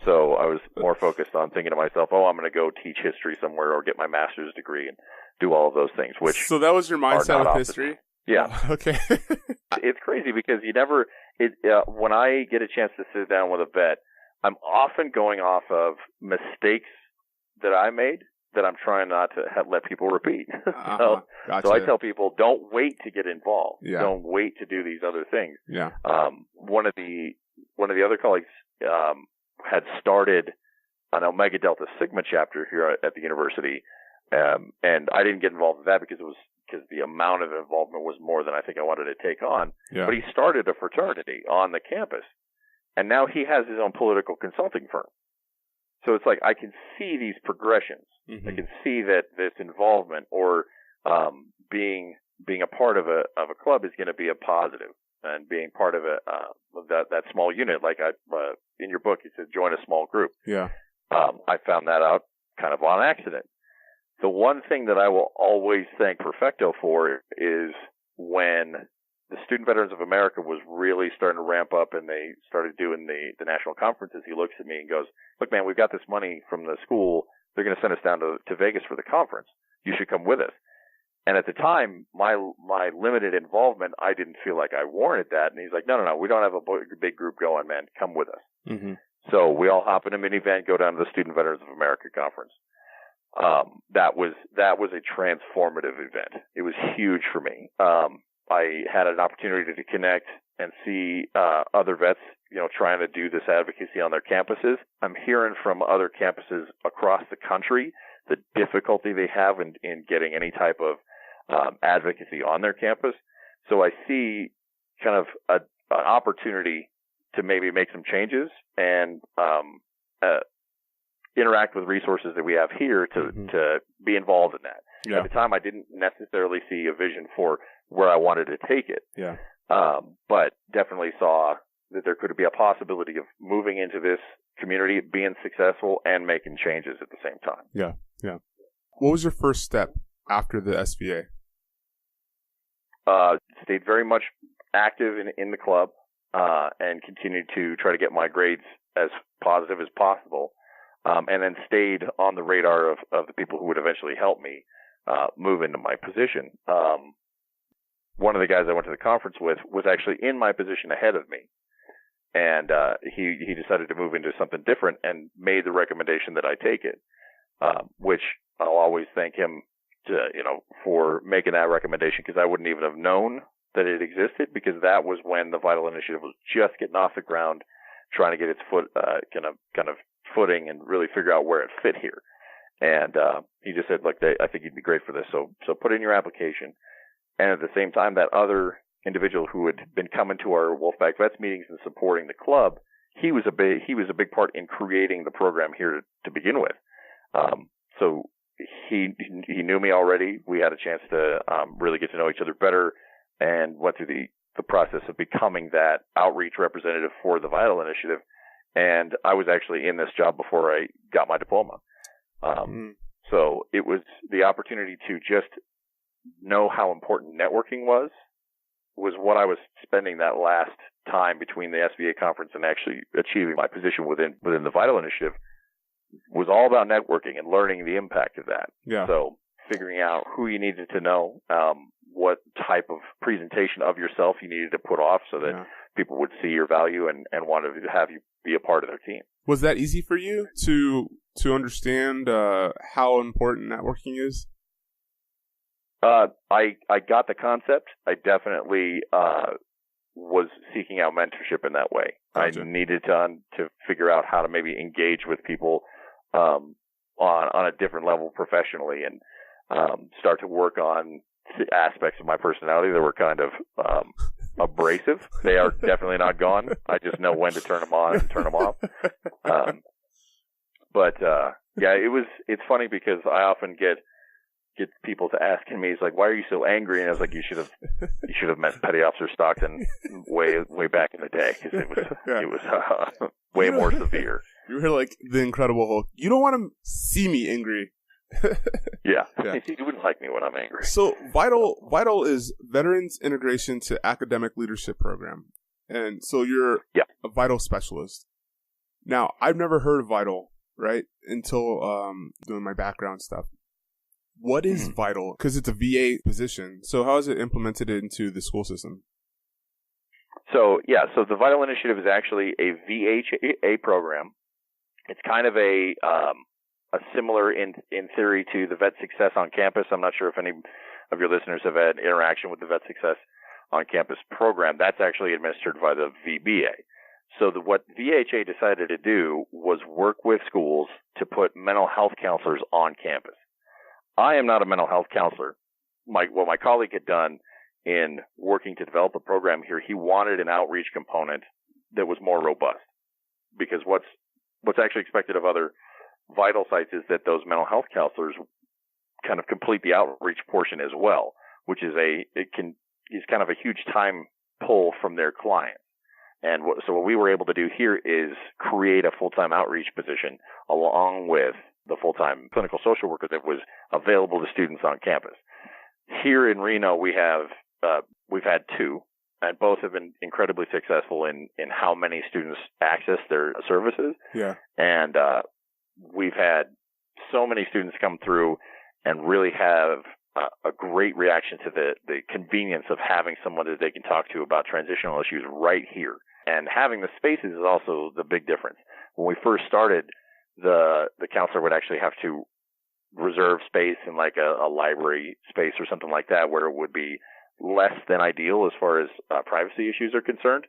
so I was more focused on thinking to myself, I'm going to go teach history somewhere or get my master's degree and do all of those things. So that was your mindset with history? Yeah. Oh, okay. It's crazy because when I get a chance to sit down with a vet, I'm often going off of mistakes that I made that I'm trying not to let people repeat. Gotcha. So I tell people, don't wait to get involved. Yeah. Don't wait to do these other things. Yeah. One of the other colleagues had started an Omega Delta Sigma chapter here at the university, and I didn't get involved in that because the amount of involvement was more than I think I wanted to take on. Yeah. But he started a fraternity on the campus, and now he has his own political consulting firm. So it's like I can see these progressions. Mm-hmm. I can see that this involvement or being a part of a club is going to be a positive, and being part of that small unit. Like in your book, you said join a small group. Yeah. I found that out kind of on accident. The one thing that I will always thank Perfecto for is when the Student Veterans of America was really starting to ramp up and they started doing the national conferences. He looks at me and goes, look, man, we've got this money from the school. They're going to send us down to Vegas for the conference. You should come with us. And at the time, my limited involvement, I didn't feel like I warranted that. And he's like, no, we don't have a big group going, man. Come with us. Mm-hmm. So we all hop in a minivan, go down to the Student Veterans of America conference. That was a transformative event. It was huge for me. I had an opportunity to connect and see other vets, trying to do this advocacy on their campuses. I'm hearing from other campuses across the country the difficulty they have in getting any type of advocacy on their campus. So I see kind of an opportunity to maybe make some changes and interact with resources that we have here to be involved in that. Yeah. At the time, I didn't necessarily see a vision for where I wanted to take it. Yeah. But definitely saw that there could be a possibility of moving into this community, being successful, and making changes at the same time. Yeah. Yeah. What was your first step after the SVA? Stayed very much active in the club, and continued to try to get my grades as positive as possible. And then stayed on the radar of the people who would eventually help me move into my position. One of the guys I went to the conference with was actually in my position ahead of me. And he decided to move into something different and made the recommendation that I take it, which I'll always thank him for making that recommendation, because I wouldn't even have known that it existed, because that was when the V.I.T.A.L initiative was just getting off the ground, trying to get its kind of footing and really figure out where it fit here. And he just said, look, I think you'd be great for this. So put in your application. And at the same time, that other individual who had been coming to our Wolfpack Vets meetings and supporting the club, he was a big part in creating the program here to begin with. So he knew me already. We had a chance to really get to know each other better, and went through the process of becoming that outreach representative for the V.I.T.A.L initiative. And I was actually in this job before I got my diploma. So it was the opportunity to just know how important networking was what I was spending that last time between the SVA conference and actually achieving my position within the V.I.T.A.L initiative, was all about networking and learning the impact of that. Yeah. So figuring out who you needed to know, what type of presentation of yourself you needed to put off so that people would see your value and wanted to have you be a part of their team. Was that easy for you to understand how important networking is? I got the concept. I definitely was seeking out mentorship in that way. Gotcha. I needed to figure out how to maybe engage with people on a different level professionally, and start to work on aspects of my personality that were kind of abrasive. They are definitely not gone. I just know when to turn them on and turn them off. It's funny because I often get people to asking me, it's like, why are you so angry? And I was like, you should have met Petty Officer Stockton way back in the day, because it was way more severe. You were like the Incredible Hulk. You don't want to see me angry. Yeah. You wouldn't like me when I'm angry. So V.I.T.A.L is Veterans Integration to Academic Leadership Program, and so you're a V.I.T.A.L specialist. Now, I've never heard of V.I.T.A.L, right, until doing my background stuff. What is V.I.T.A.L? Because it's a VA position. So how is it implemented into the school system? So the V.I.T.A.L initiative is actually a VHA program. It's kind of a similar in theory to the Vet Success on Campus. I'm not sure if any of your listeners have had interaction with the Vet Success on Campus program. That's actually administered by the VBA. So what VHA decided to do was work with schools to put mental health counselors on campus. I am not a mental health counselor. What my colleague had done in working to develop a program here, he wanted an outreach component that was more robust, because what's actually expected of other V.I.T.A.L sites is that those mental health counselors kind of complete the outreach portion as well, which is kind of a huge time pull from their clients. And so what we were able to do here is create a full-time outreach position along with the full-time clinical social worker that was available to students on campus. Here in Reno, we've had two, and both have been incredibly successful in how many students access their services. Yeah. And we've had so many students come through and really have a great reaction to the convenience of having someone that they can talk to about transitional issues right here. And having the spaces is also the big difference. When we first started, the counselor would actually have to reserve space in like a library space or something like that, where it would be less than ideal as far as privacy issues are concerned.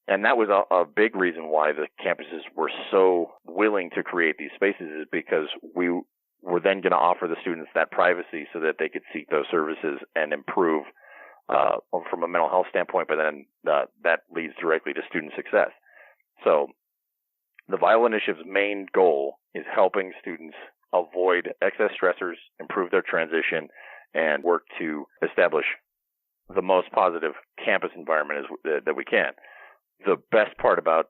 And that was a big reason why the campuses were so willing to create these spaces, is because we were then going to offer the students that privacy so that they could seek those services and improve from a mental health standpoint, but then that leads directly to student success. So the V.I.T.A.L initiative's main goal is helping students avoid excess stressors, improve their transition, and work to establish the most positive campus environment that we can. The best part about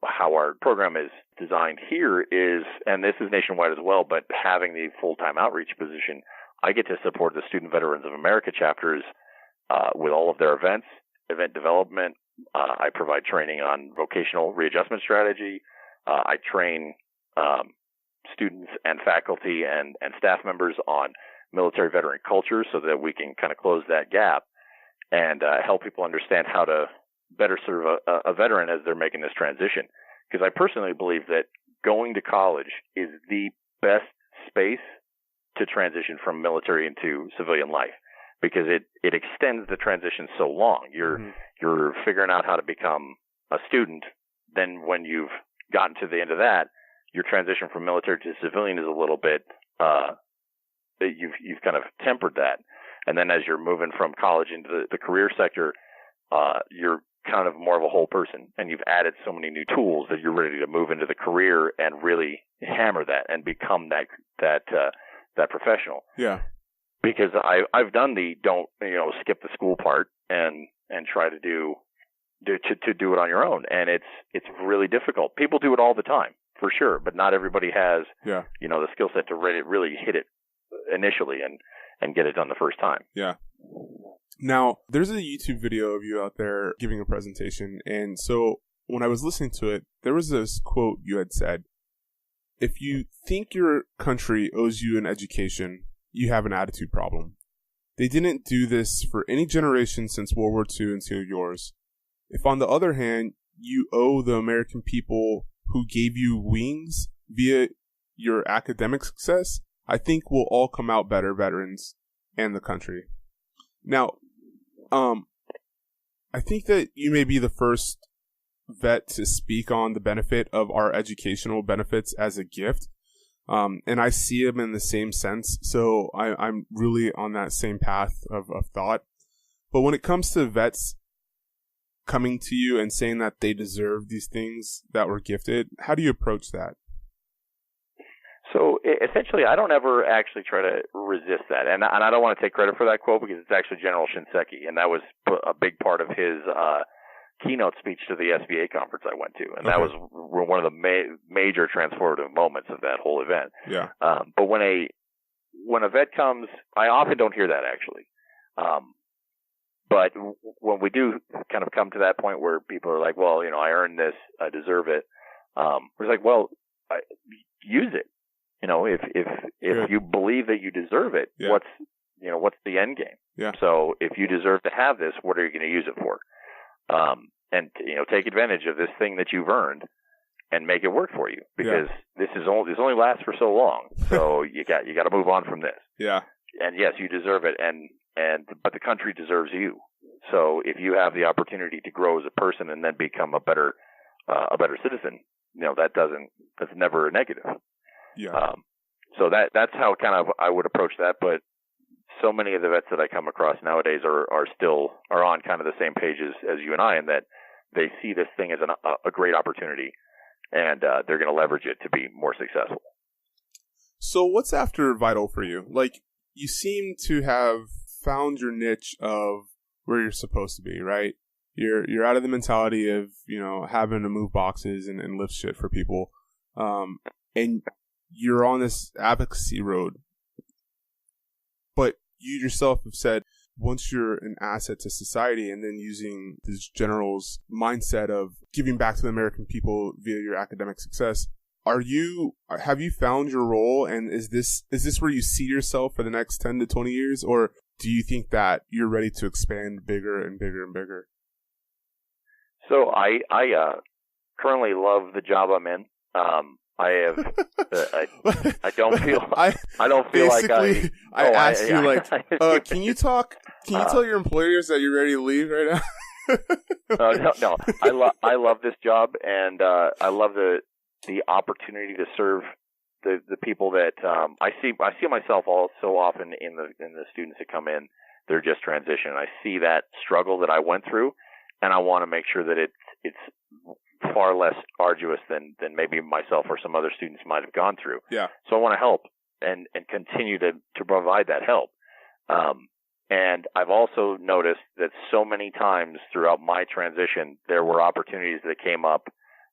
how our program is designed here is, and this is nationwide as well, but having the full-time outreach position, I get to support the Student Veterans of America chapters with all of their events, event development. I provide training on vocational readjustment strategy. I train students and faculty and staff members on military veteran culture so that we can kind of close that gap and help people understand how to better serve a veteran as they're making this transition. Because I personally believe that going to college is the best space to transition from military into civilian life, because it extends the transition so long. You're figuring out how to become a student. Then when you've gotten to the end of that, your transition from military to civilian is a little bit, you've kind of tempered that. And then as you're moving from college into the career sector, you're kind of more of a whole person, and you've added so many new tools that you're ready to move into the career and really hammer that and become that professional. Yeah. Because I've done the don't skip the school part and try to do it on your own, and it's really difficult. People do it all the time for sure, but not everybody has the skill set to really hit it initially and get it done the first time. Yeah. Now, there's a YouTube video of you out there giving a presentation, and so when I was listening to it, there was this quote you had said, "If you think your country owes you an education, you have an attitude problem. They didn't do this for any generation since World War II until yours. If, on the other hand, you owe the American people who gave you wings via your academic success, I think we'll all come out better veterans and the country." Now, I think that you may be the first vet to speak on the benefit of our educational benefits as a gift. And I see them in the same sense. So I'm really on that same path of thought. But when it comes to vets coming to you and saying that they deserve these things that were gifted, how do you approach that? So essentially, I don't ever actually try to resist that. And I don't want to take credit for that quote because it's actually General Shinseki. And that was a big part of his keynote speech to the SBA conference I went to. And that was one of the major transformative moments of that whole event. Yeah. But when a vet comes, I often don't hear that actually. But when we do kind of come to that point where people are like, well, I earned this, I deserve it. We're like, well, use it. If you believe that you deserve it, what's the end game? Yeah. So if you deserve to have this, what are you going to use it for? And take advantage of this thing that you've earned and make it work for you, because this only lasts for so long. So you got to move on from this. Yeah. And yes, you deserve it, but the country deserves you. So if you have the opportunity to grow as a person and then become a better citizen, that's never a negative. Yeah. So that's how kind of I would approach that. But so many of the vets that I come across nowadays are on kind of the same page as you and I, in that they see this thing as a great opportunity, and they're going to leverage it to be more successful. So what's after V.I.T.A.L for you? Like, you seem to have found your niche of where you're supposed to be, right? You're out of the mentality of, having to move boxes and lift shit for people. And you're on this advocacy road. But you yourself have said, once you're an asset to society, and then using this general's mindset of giving back to the American people via your academic success, have you found your role, and is this where you see yourself for the next 10 to 20 years, or do you think that you're ready to expand bigger and bigger and bigger? So I currently love the job I'm in. I have. I don't feel. I don't feel like I asked you like, can you talk? Can you tell your employers that you're ready to leave right now? No. I love this job, and I love the opportunity to serve the people that I see myself all so often in the students that come in. They're just transition. I see that struggle that I went through, and I want to make sure that it's far less arduous than maybe myself or some other students might have gone through. Yeah. So I want to help and continue to provide that help. And I've also noticed that so many times throughout my transition, there were opportunities that came up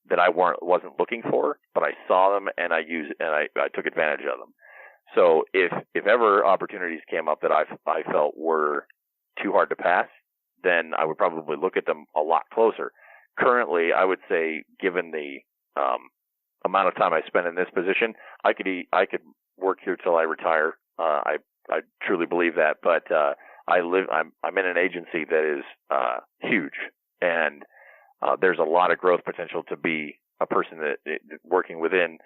that I wasn't looking for, but I saw them and I took advantage of them. So if ever opportunities came up that I felt were too hard to pass, then I would probably look at them a lot closer. Currently, I would say, given the amount of time I spend in this position, I could work here till I retire. I truly believe that, but I'm in an agency that is huge, and there's a lot of growth potential to be a person that working within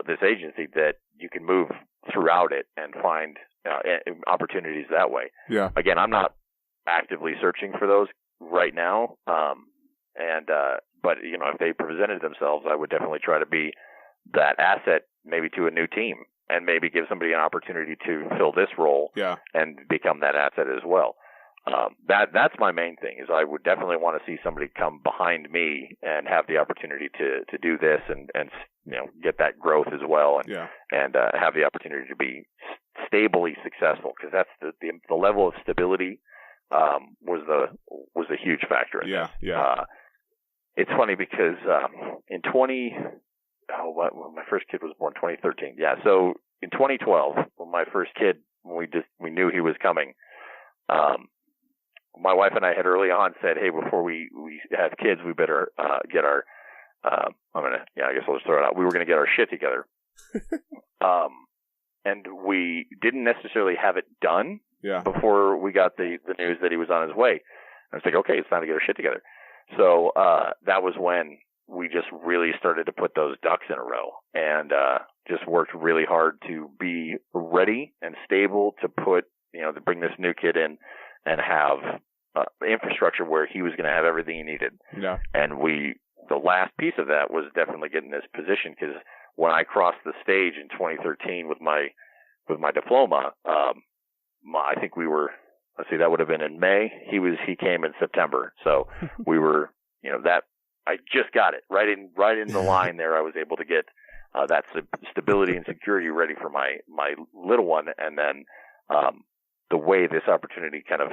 this agency, that you can move throughout it and find opportunities that way. Yeah. Again, I'm not actively searching for those right now. But if they presented themselves, I would definitely try to be that asset, maybe to a new team, and maybe give somebody an opportunity to fill this role and become that asset as well. That's my main thing, is I would definitely want to see somebody come behind me and have the opportunity to do this and get that growth as well, and have the opportunity to be stably successful, because that's the level of stability was a huge factor in this. It's funny because in my first kid was born 2013. Yeah, so in 2012, when my first kid, we knew he was coming. My wife and I had early on said, hey, before we have kids, we better get our, I guess I'll just throw it out. We were going to get our shit together. And we didn't necessarily have it done before we got the news that he was on his way. I was like, okay, it's time to get our shit together. So that was when we just really started to put those ducks in a row, and just worked really hard to be ready and stable to to bring this new kid in and have infrastructure where he was going to have everything he needed. Yeah. And the last piece of that was definitely getting this position, because when I crossed the stage in 2013 with my diploma, I think we were, that would have been in May. He came in September. So we were, that I just got it right in the line there. I was able to get that stability and security ready for my little one. And then the way this opportunity kind of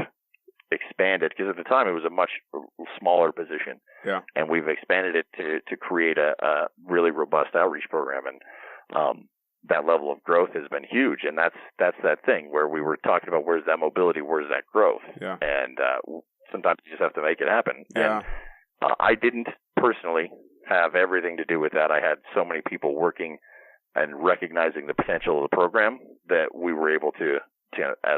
expanded, because at the time it was a much smaller position, and we've expanded it to create a really robust outreach program, and that level of growth has been huge. And that's that thing where we were talking about, where's that mobility, where's that growth, and sometimes you just have to make it happen. And I didn't personally have everything to do with that. I had so many people working and recognizing the potential of the program that we were able to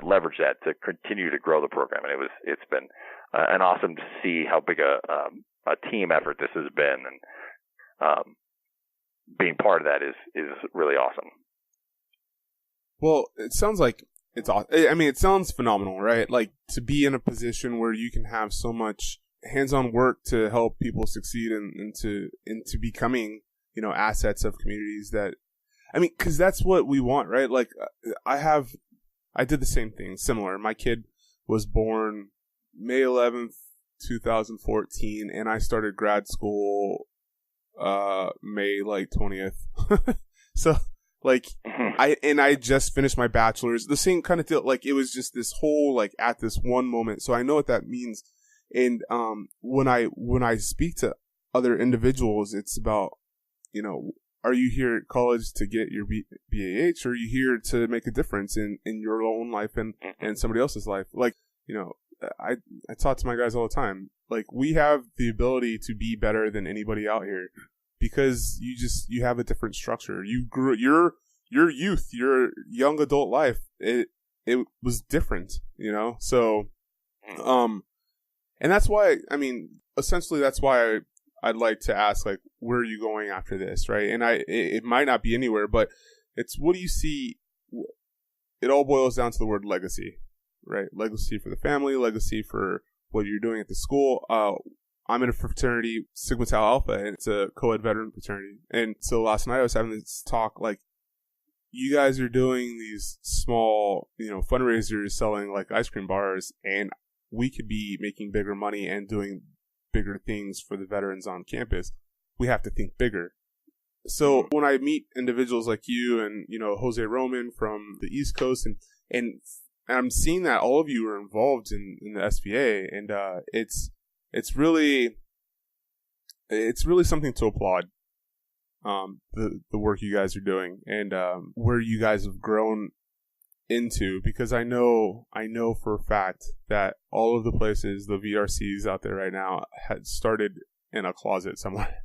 leverage that to continue to grow the program. And it's been an awesome to see how big a team effort this has been, and being part of that is really awesome. Well, it sounds like it's awesome. I mean, it sounds phenomenal, right? Like, to be in a position where you can have so much hands-on work to help people succeed and into becoming, assets of communities that, because that's what we want, right? Like, I did the same thing, similar. My kid was born May 11th, 2014, and I started grad school May 20th. So I just finished my bachelor's, the same kind of deal. Like, it was just this whole, at this one moment. So I know what that means. And when I speak to other individuals, it's about, are you here at college to get your BAH, or are you here to make a difference in your own life and somebody else's life? I talk to my guys all the time. Like, we have the ability to be better than anybody out here because you have a different structure. You grew your youth, your young adult life. It was different, So, and that's why, essentially that's why I'd like to ask, where are you going after this, right? And it might not be anywhere, but it's, what do you see? It all boils down to the word legacy, right? Legacy for the family, legacy for what you're doing at the school. I'm in a fraternity, Sigma Tau Alpha, and it's a co-ed veteran fraternity. And so last night I was having this talk, you guys are doing these small, fundraisers, selling ice cream bars, and we could be making bigger money and doing bigger things for the veterans on campus. We have to think bigger. So when I meet individuals like you and, Jose Roman from the East Coast, and I'm seeing that all of you are involved in the SVA, and it's really something to applaud. The work you guys are doing, and where you guys have grown into, because I know for a fact that all of the places, the VRCs out there right now, had started in a closet somewhere.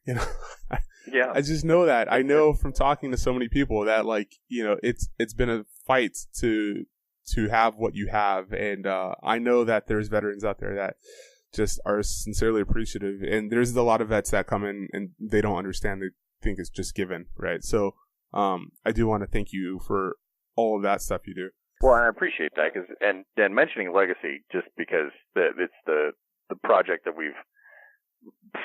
Yeah. I just know that. I know from talking to so many people that it's been a fight to have what you have, and I know that there's veterans out there that just are sincerely appreciative, and there's a lot of vets that come in and they don't understand. They think it's just given, right? So I do want to thank you for all of that stuff you do. Well, I appreciate that, and mentioning legacy, just because it's the project that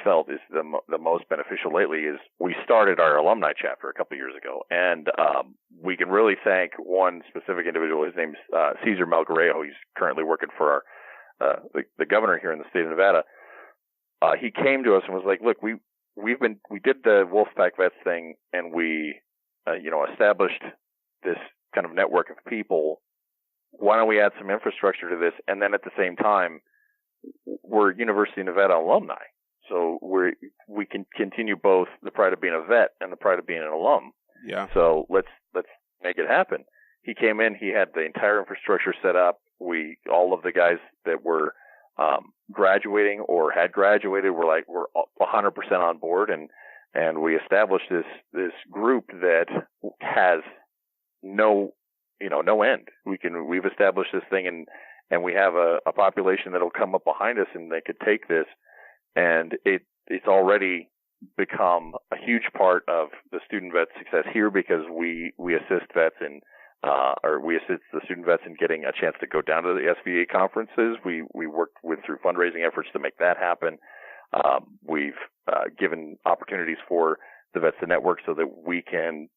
felt is the most beneficial lately is we started our alumni chapter a couple of years ago, and we can really thank one specific individual. His name's Cesar Melgarejo. He's currently working for our the governor here in the state of Nevada. He came to us and was like, "Look, we did the Wolfpack Vets thing, and we established this kind of network of people. Why don't we add some infrastructure to this? And then at the same time, we're University of Nevada alumni, so we can continue both the pride of being a vet and the pride of being an alum. Yeah. So let's make it happen." He came in. He had the entire infrastructure set up. All of the guys that were graduating or had graduated were 100% on board, and we established this group that has no end. We've established this thing, and we have a population that'll come up behind us, and they could take this, and it's already become a huge part of the student vet success here, because we assist vets we assist the student vets in getting a chance to go down to the SVA conferences. We worked through fundraising efforts to make that happen. We've given opportunities for the vets to network so that we can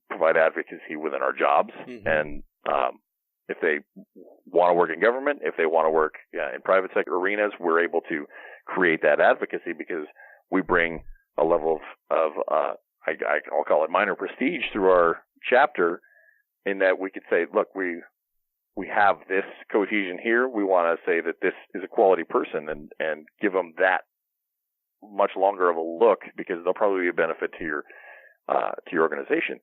provide advocacy within our jobs. Mm-hmm. And if they want to work in government, if they want to work in private sector arenas, we're able to create that advocacy because we bring a level of I'll call it minor prestige through our chapter, in that we could say, look, we have this cohesion here. We want to say that this is a quality person, and give them that much longer of a look, because they'll probably be a benefit to your organization.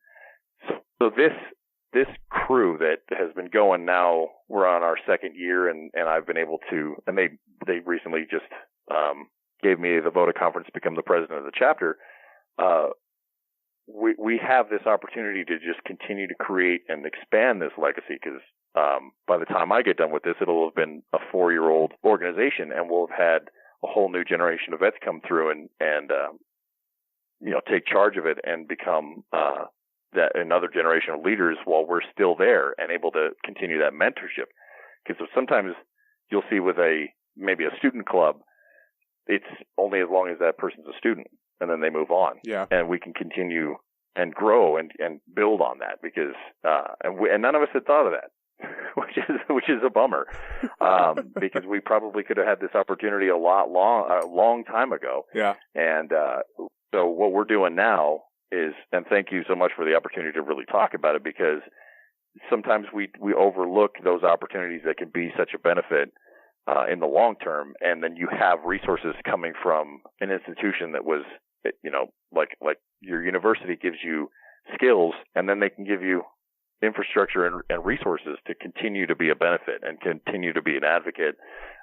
So this crew that has been going now, we're on our second year, and I've been able to, and they recently just gave me the vote of confidence to become the president of the chapter. We have this opportunity to just continue to create and expand this legacy, because by the time I get done with this, it'll have been a 4-year-old organization, and we'll have had a whole new generation of vets come through and take charge of it and become that another generation of leaders while we're still there and able to continue that mentorship. Because sometimes you'll see with maybe a student club, it's only as long as that person's a student, and then they move on. Yeah. And we can continue and grow and build on that, because and none of us had thought of that, which is a bummer, because we probably could have had this opportunity a long time ago. Yeah. And so what we're doing now is, and thank you so much for the opportunity to really talk about it, because sometimes we overlook those opportunities that can be such a benefit in the long term, and then you have resources coming from an institution that was, like your university gives you skills, and then they can give you infrastructure and resources to continue to be a benefit and continue to be an advocate.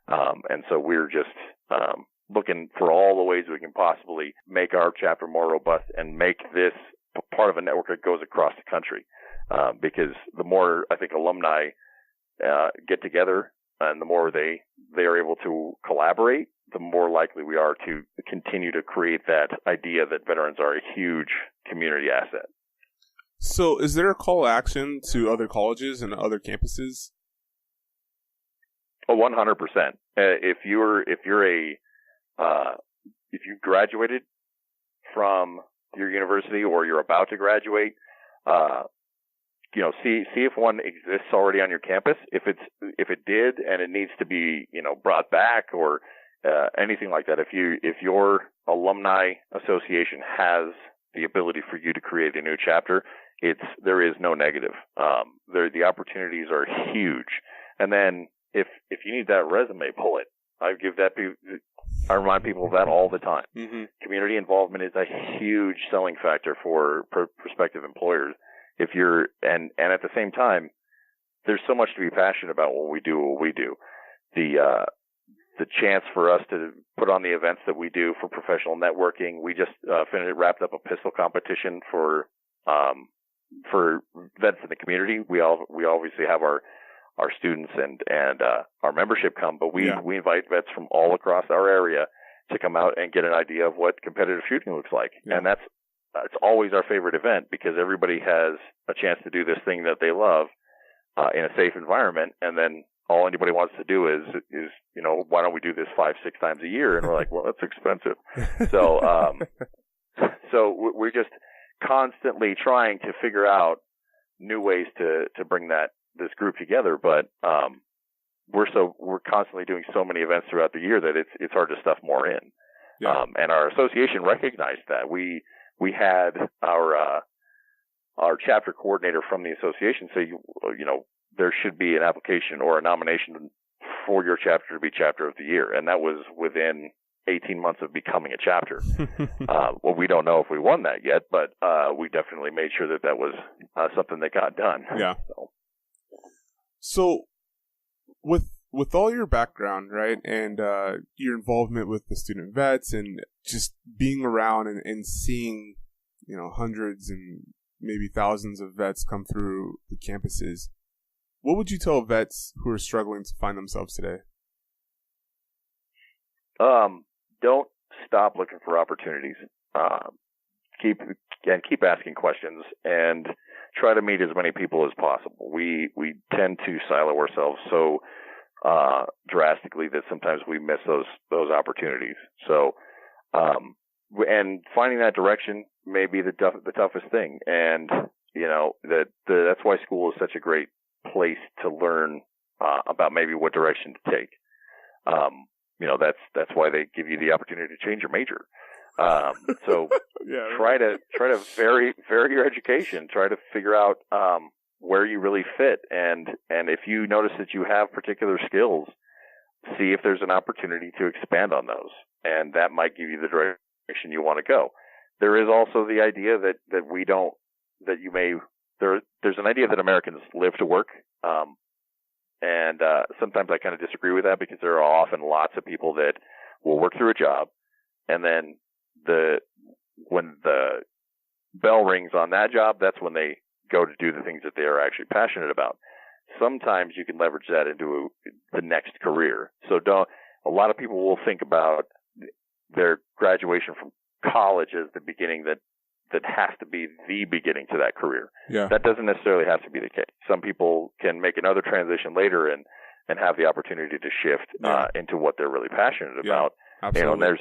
And so we're just looking for all the ways we can possibly make our chapter more robust and make this part of a network that goes across the country. Because the more, I think, alumni get together, and the more they are able to collaborate, the more likely we are to continue to create that idea that veterans are a huge community asset. So is there a call to action to other colleges and other campuses? 100%. If you graduated from your university, or you're about to graduate, see if one exists already on your campus. If it did and it needs to be, brought back or anything like that. If your alumni association has the ability for you to create a new chapter, there is no negative. The opportunities are huge. And then if you need that resume bullet, I remind people of that all the time. Mm-hmm. Community involvement is a huge selling factor for prospective employers. And at the same time, there's so much to be passionate about when we do what we do. The chance for us to put on the events that we do for professional networking. We just wrapped up a pistol competition for vets in the community. We obviously have our students and our membership come, but we invite vets from all across our area to come out and get an idea of what competitive shooting looks like. Yeah. And it's always our favorite event, because everybody has a chance to do this thing that they love in a safe environment, and then all anybody wants to do is why don't we do this 5-6 times a year? And we're like, well, that's expensive. So so we're just constantly trying to figure out new ways to bring this group together, but we're constantly doing so many events throughout the year that it's hard to stuff more in. Yeah. And our association recognized that. We had our chapter coordinator from the association say, there should be an application or a nomination for your chapter to be chapter of the year, and that was within 18 months of becoming a chapter. Well, we don't know if we won that yet, but we definitely made sure that was something that got done. Yeah. So with all your background, right, and your involvement with the student vets and just being around and seeing, hundreds and maybe thousands of vets come through the campuses, what would you tell vets who are struggling to find themselves today? Don't stop looking for opportunities. Keep asking questions and try to meet as many people as possible. We tend to silo ourselves so drastically that sometimes we miss those opportunities. So, and finding that direction may be the toughest thing. And that's why school is such a great place to learn about maybe what direction to take. That's why they give you the opportunity to change your major. So yeah, try to vary your education. Try to figure out where you really fit, and if you notice that you have particular skills, see if there's an opportunity to expand on those, and that might give you the direction you want to go. There is also the idea there's an idea that Americans live to work. And sometimes I kind of disagree with that, because there are often lots of people that will work through a job, and then when the bell rings on that job, that's when they go to do the things that they are actually passionate about. Sometimes you can leverage that into the next career. So a lot of people will think about their graduation from college as the beginning that has to be the beginning to that career. Yeah. That doesn't necessarily have to be the case. Some people can make another transition later and have the opportunity to shift into what they're really passionate about. Absolutely. And there's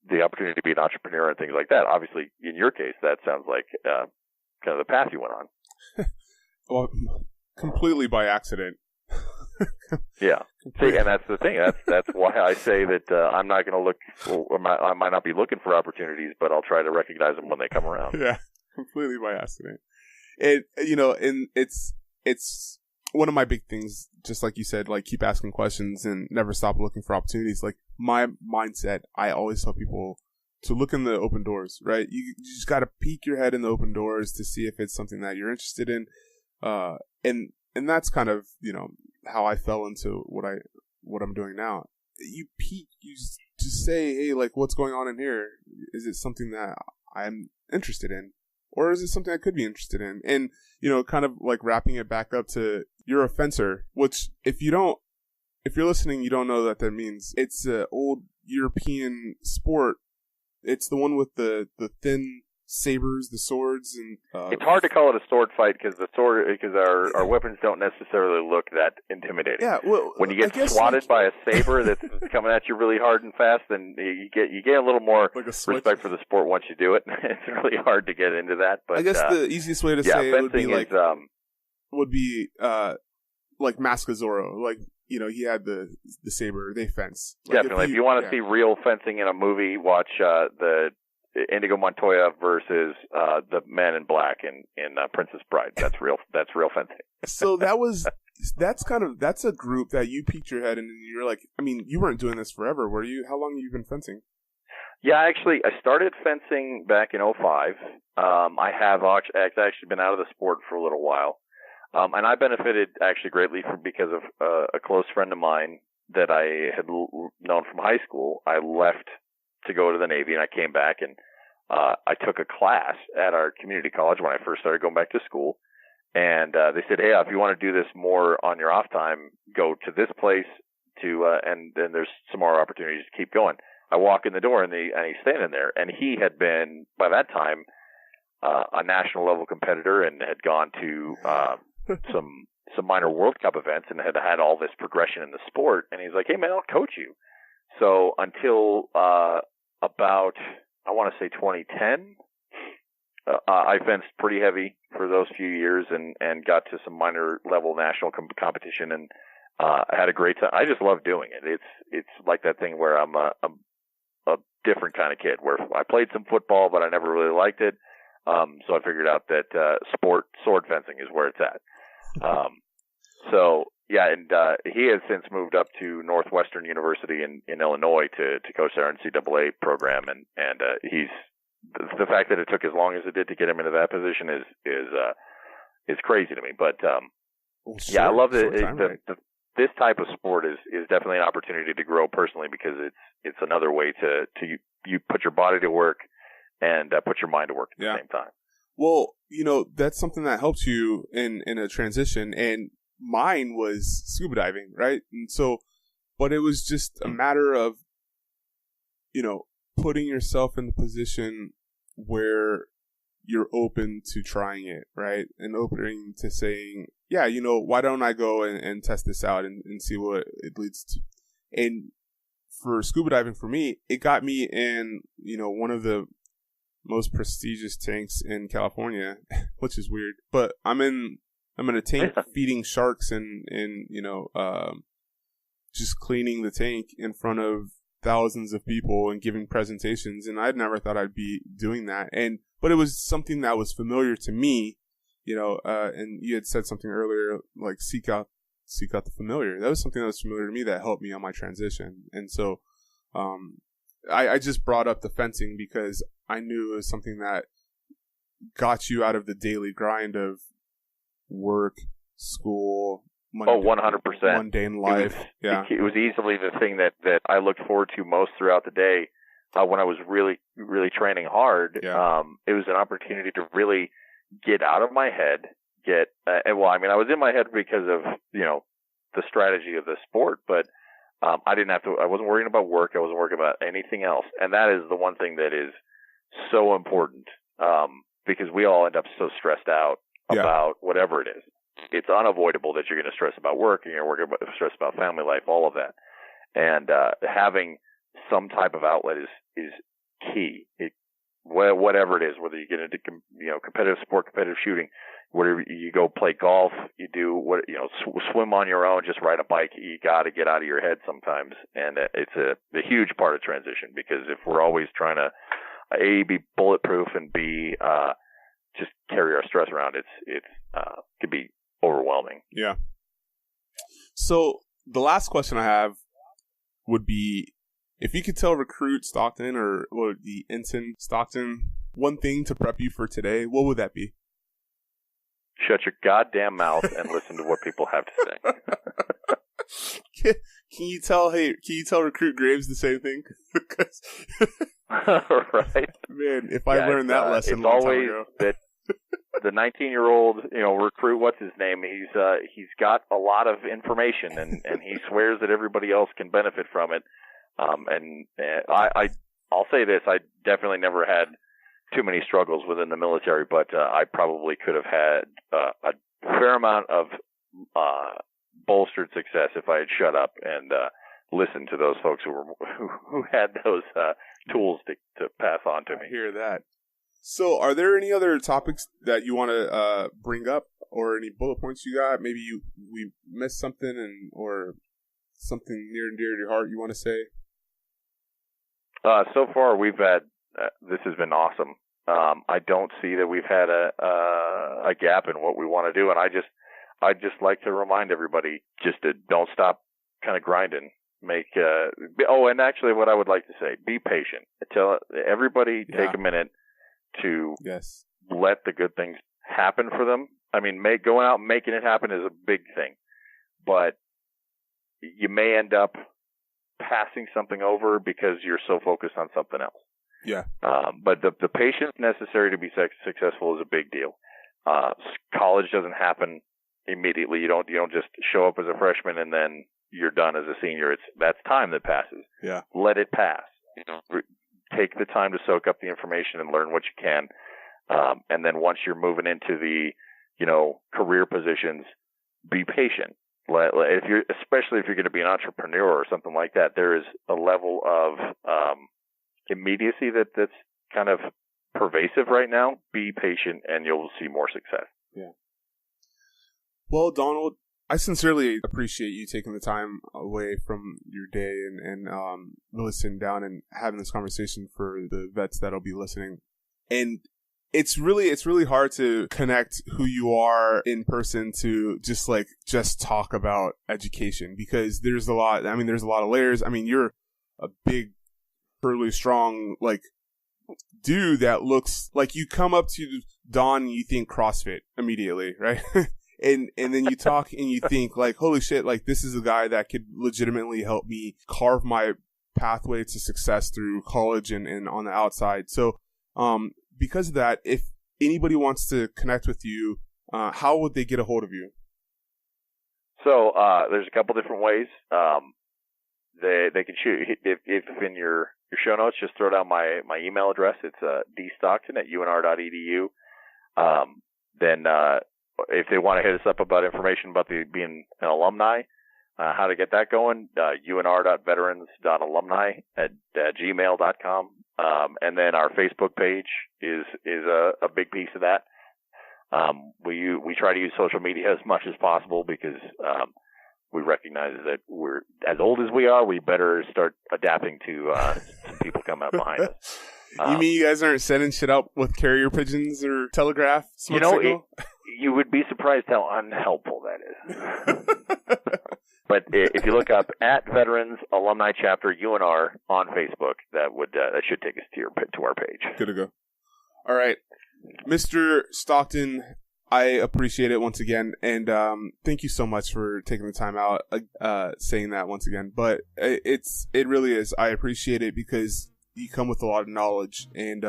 the opportunity to be an entrepreneur and things like that. Obviously, in your case, that sounds like kind of the path you went on. Well, completely by accident. Yeah. See, and that's the thing. That's why I say that I'm not going to look, or I might not be looking for opportunities, but I'll try to recognize them when they come around. Yeah, completely by accident. And and it's one of my big things. Just like you said, like keep asking questions and never stop looking for opportunities. Like my mindset, I always tell people to look in the open doors. Right, you just got to peek your head in the open doors to see if it's something that you're interested in. And that's kind of how I fell into what I'm doing now. You peek, you just say, hey, like, what's going on in here? Is it something that I'm interested in, or is it something I could be interested in? And kind of like wrapping it back up to you're a fencer, which if you're listening, you don't know that means. It's an old European sport. It's the one with the thin sabers, the swords, and it's hard to call it a sword fight because our weapons don't necessarily look that intimidating. Yeah, well, when you get swatted by a saber that's coming at you really hard and fast, then you get a little more respect for the sport once you do it. It's really hard to get into that. But I guess the easiest way to say it would be like like Mask of Zorro. Like he had the saber. They fence. Like definitely. If you want to see real fencing in a movie, watch the Inigo Montoya versus the Man in Black in Princess Bride. That's real fencing. So that's a group that you peeked your head in, and you're like, I mean, you weren't doing this forever, were you? How long have you been fencing? Yeah, actually, I started fencing back in 2005. I have actually been out of the sport for a little while, and I benefited actually greatly because of a close friend of mine that I had known from high school. I left to go to the Navy, and I came back, and I took a class at our community college when I first started going back to school. And they said, hey, if you want to do this more on your off time, go to this place and then there's some more opportunities to keep going. I walk in the door, and he's standing there, and he had been, by that time, a national level competitor and had gone to some some minor World Cup events and had all this progression in the sport. And he's like, hey, man, I'll coach you. So until about, I want to say 2010, I fenced pretty heavy for those few years and got to some minor level national competition, and I had a great time. I just love doing it. It's like that thing where I'm a different kind of kid, where I played some football, but I never really liked it. So I figured out that sword fencing is where it's at. So yeah, and he has since moved up to Northwestern University in Illinois to coach their NCAA program, and he's the fact that it took as long as it did to get him into that position is crazy to me. But yeah, I love that. This type of sport is definitely an opportunity to grow personally, because it's another way to you put your body to work and put your mind to work at the same time. Well, that's something that helps you in a transition, and mine was scuba diving, right? And so, but it was just a matter of, putting yourself in the position where you're open to trying it, right? And opening to saying, yeah, why don't I go and test this out and see what it leads to? And for scuba diving, for me, it got me in, one of the most prestigious tanks in California, which is weird, but I'm in a tank feeding sharks and just cleaning the tank in front of thousands of people and giving presentations. And I'd never thought I'd be doing that. But it was something that was familiar to me, and you had said something earlier, like seek out the familiar. That was something that was familiar to me that helped me on my transition. And so, I just brought up the fencing because I knew it was something that got you out of the daily grind of work, school, 100%. Mundane life. It was easily the thing that I looked forward to most throughout the day when I was really, really training hard. Yeah. It was an opportunity to really get out of my head, I was in my head because of, the strategy of the sport, but I wasn't worrying about work. I wasn't worrying about anything else. And that is the one thing that is so important, because we all end up so stressed out about whatever it is. It's unavoidable that you're going to stress about work and you're going to stress about family life, all of that. And having some type of outlet is key. Whatever it is, whether you get into competitive sport, competitive shooting, whatever, you go play golf, you do swim on your own, just ride a bike. You got to get out of your head sometimes, and it's a huge part of transition, because if we're always trying to A, be bulletproof, and B, just carry our stress around, it could be overwhelming. Yeah. So the last question I have would be, if you could tell recruit Stockton or the ensign Stockton one thing to prep you for today, what would that be? Shut your goddamn mouth and listen to what people have to say. Can you tell recruit Graves the same thing? Right. Man, if I learned that lesson it's long always time ago. That the 19-year-old, recruit, what's his name? He's got a lot of information, and he swears that everybody else can benefit from it. I'll say this: I definitely never had too many struggles within the military, but I probably could have had a fair amount of bolstered success if I had shut up and listened to those folks who had those tools to pass on to me. I hear that. So, are there any other topics that you want to bring up, or any bullet points you got? Maybe we missed something, or something near and dear to your heart you want to say? So far, we've had this has been awesome. I don't see that we've had a gap in what we want to do, and I just like to remind everybody just to don't stop kind of grinding. And actually, what I would like to say: be patient. Tell everybody take a minute to let the good things happen for them. I mean, going out and making it happen is a big thing, but you may end up passing something over because you're so focused on something else. Yeah. But the patience necessary to be successful is a big deal. College doesn't happen immediately. You don't just show up as a freshman and then you're done as a senior. That's time that passes. Yeah. Let it pass. Take the time to soak up the information and learn what you can. And then once you're moving into the, career positions, be patient. Especially if you're going to be an entrepreneur or something like that, there is a level of immediacy that's kind of pervasive right now. Be patient, and you'll see more success. Yeah. Well, Donald, I sincerely appreciate you taking the time away from your day and really sitting down and having this conversation for the vets that'll be listening. And it's really hard to connect who you are in person to just talk about education, because there's a lot of layers. I mean, you're a big, burly, strong, dude that looks like you come up to Don and you think CrossFit immediately, right? and then you talk and you think holy shit, this is a guy that could legitimately help me carve my pathway to success through college and on the outside. So, because of that, if anybody wants to connect with you, how would they get a hold of you? So there's a couple different ways. They can shoot if in your show notes, just throw down my email address. It's dstockton@unr.edu. Then if they want to hit us up about information about being an alumni, how to get that going, unr.veterans.alumni@gmail.com. And then our Facebook page is a big piece of that. We try to use social media as much as possible because we recognize that we're as old as we are. We better start adapting to people coming up behind us. You mean you guys aren't sending shit out with carrier pigeons or telegraph? Signal? You would be surprised how unhelpful that is. But if you look up @Veterans Alumni Chapter UNR on Facebook, that should take us to our page. Good to go. All right, Mr. Stockton, I appreciate it once again, and thank you so much for taking the time out, saying that once again. But it really is. I appreciate it because you come with a lot of knowledge, and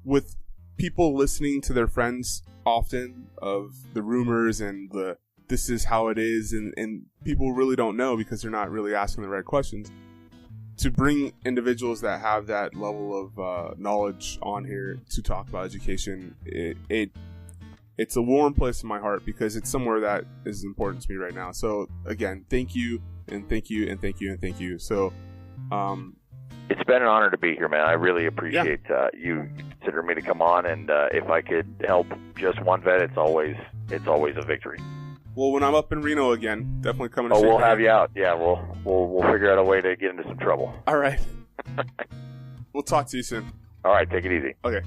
with people listening to their friends often of the rumors and this is how it is, and people really don't know because they're not really asking the right questions. To bring individuals that have that level of knowledge on here to talk about education, it's a warm place in my heart because it's somewhere that is important to me right now. So again, thank you, and thank you, and thank you, and thank you. So, it's been an honor to be here, man. I really appreciate you considering me to come on, and if I could help just one vet, it's always a victory. Well, when I'm up in Reno again, definitely coming. Oh, we'll have you out. Yeah, we'll figure out a way to get into some trouble. All right. We'll talk to you soon. All right, take it easy. Okay.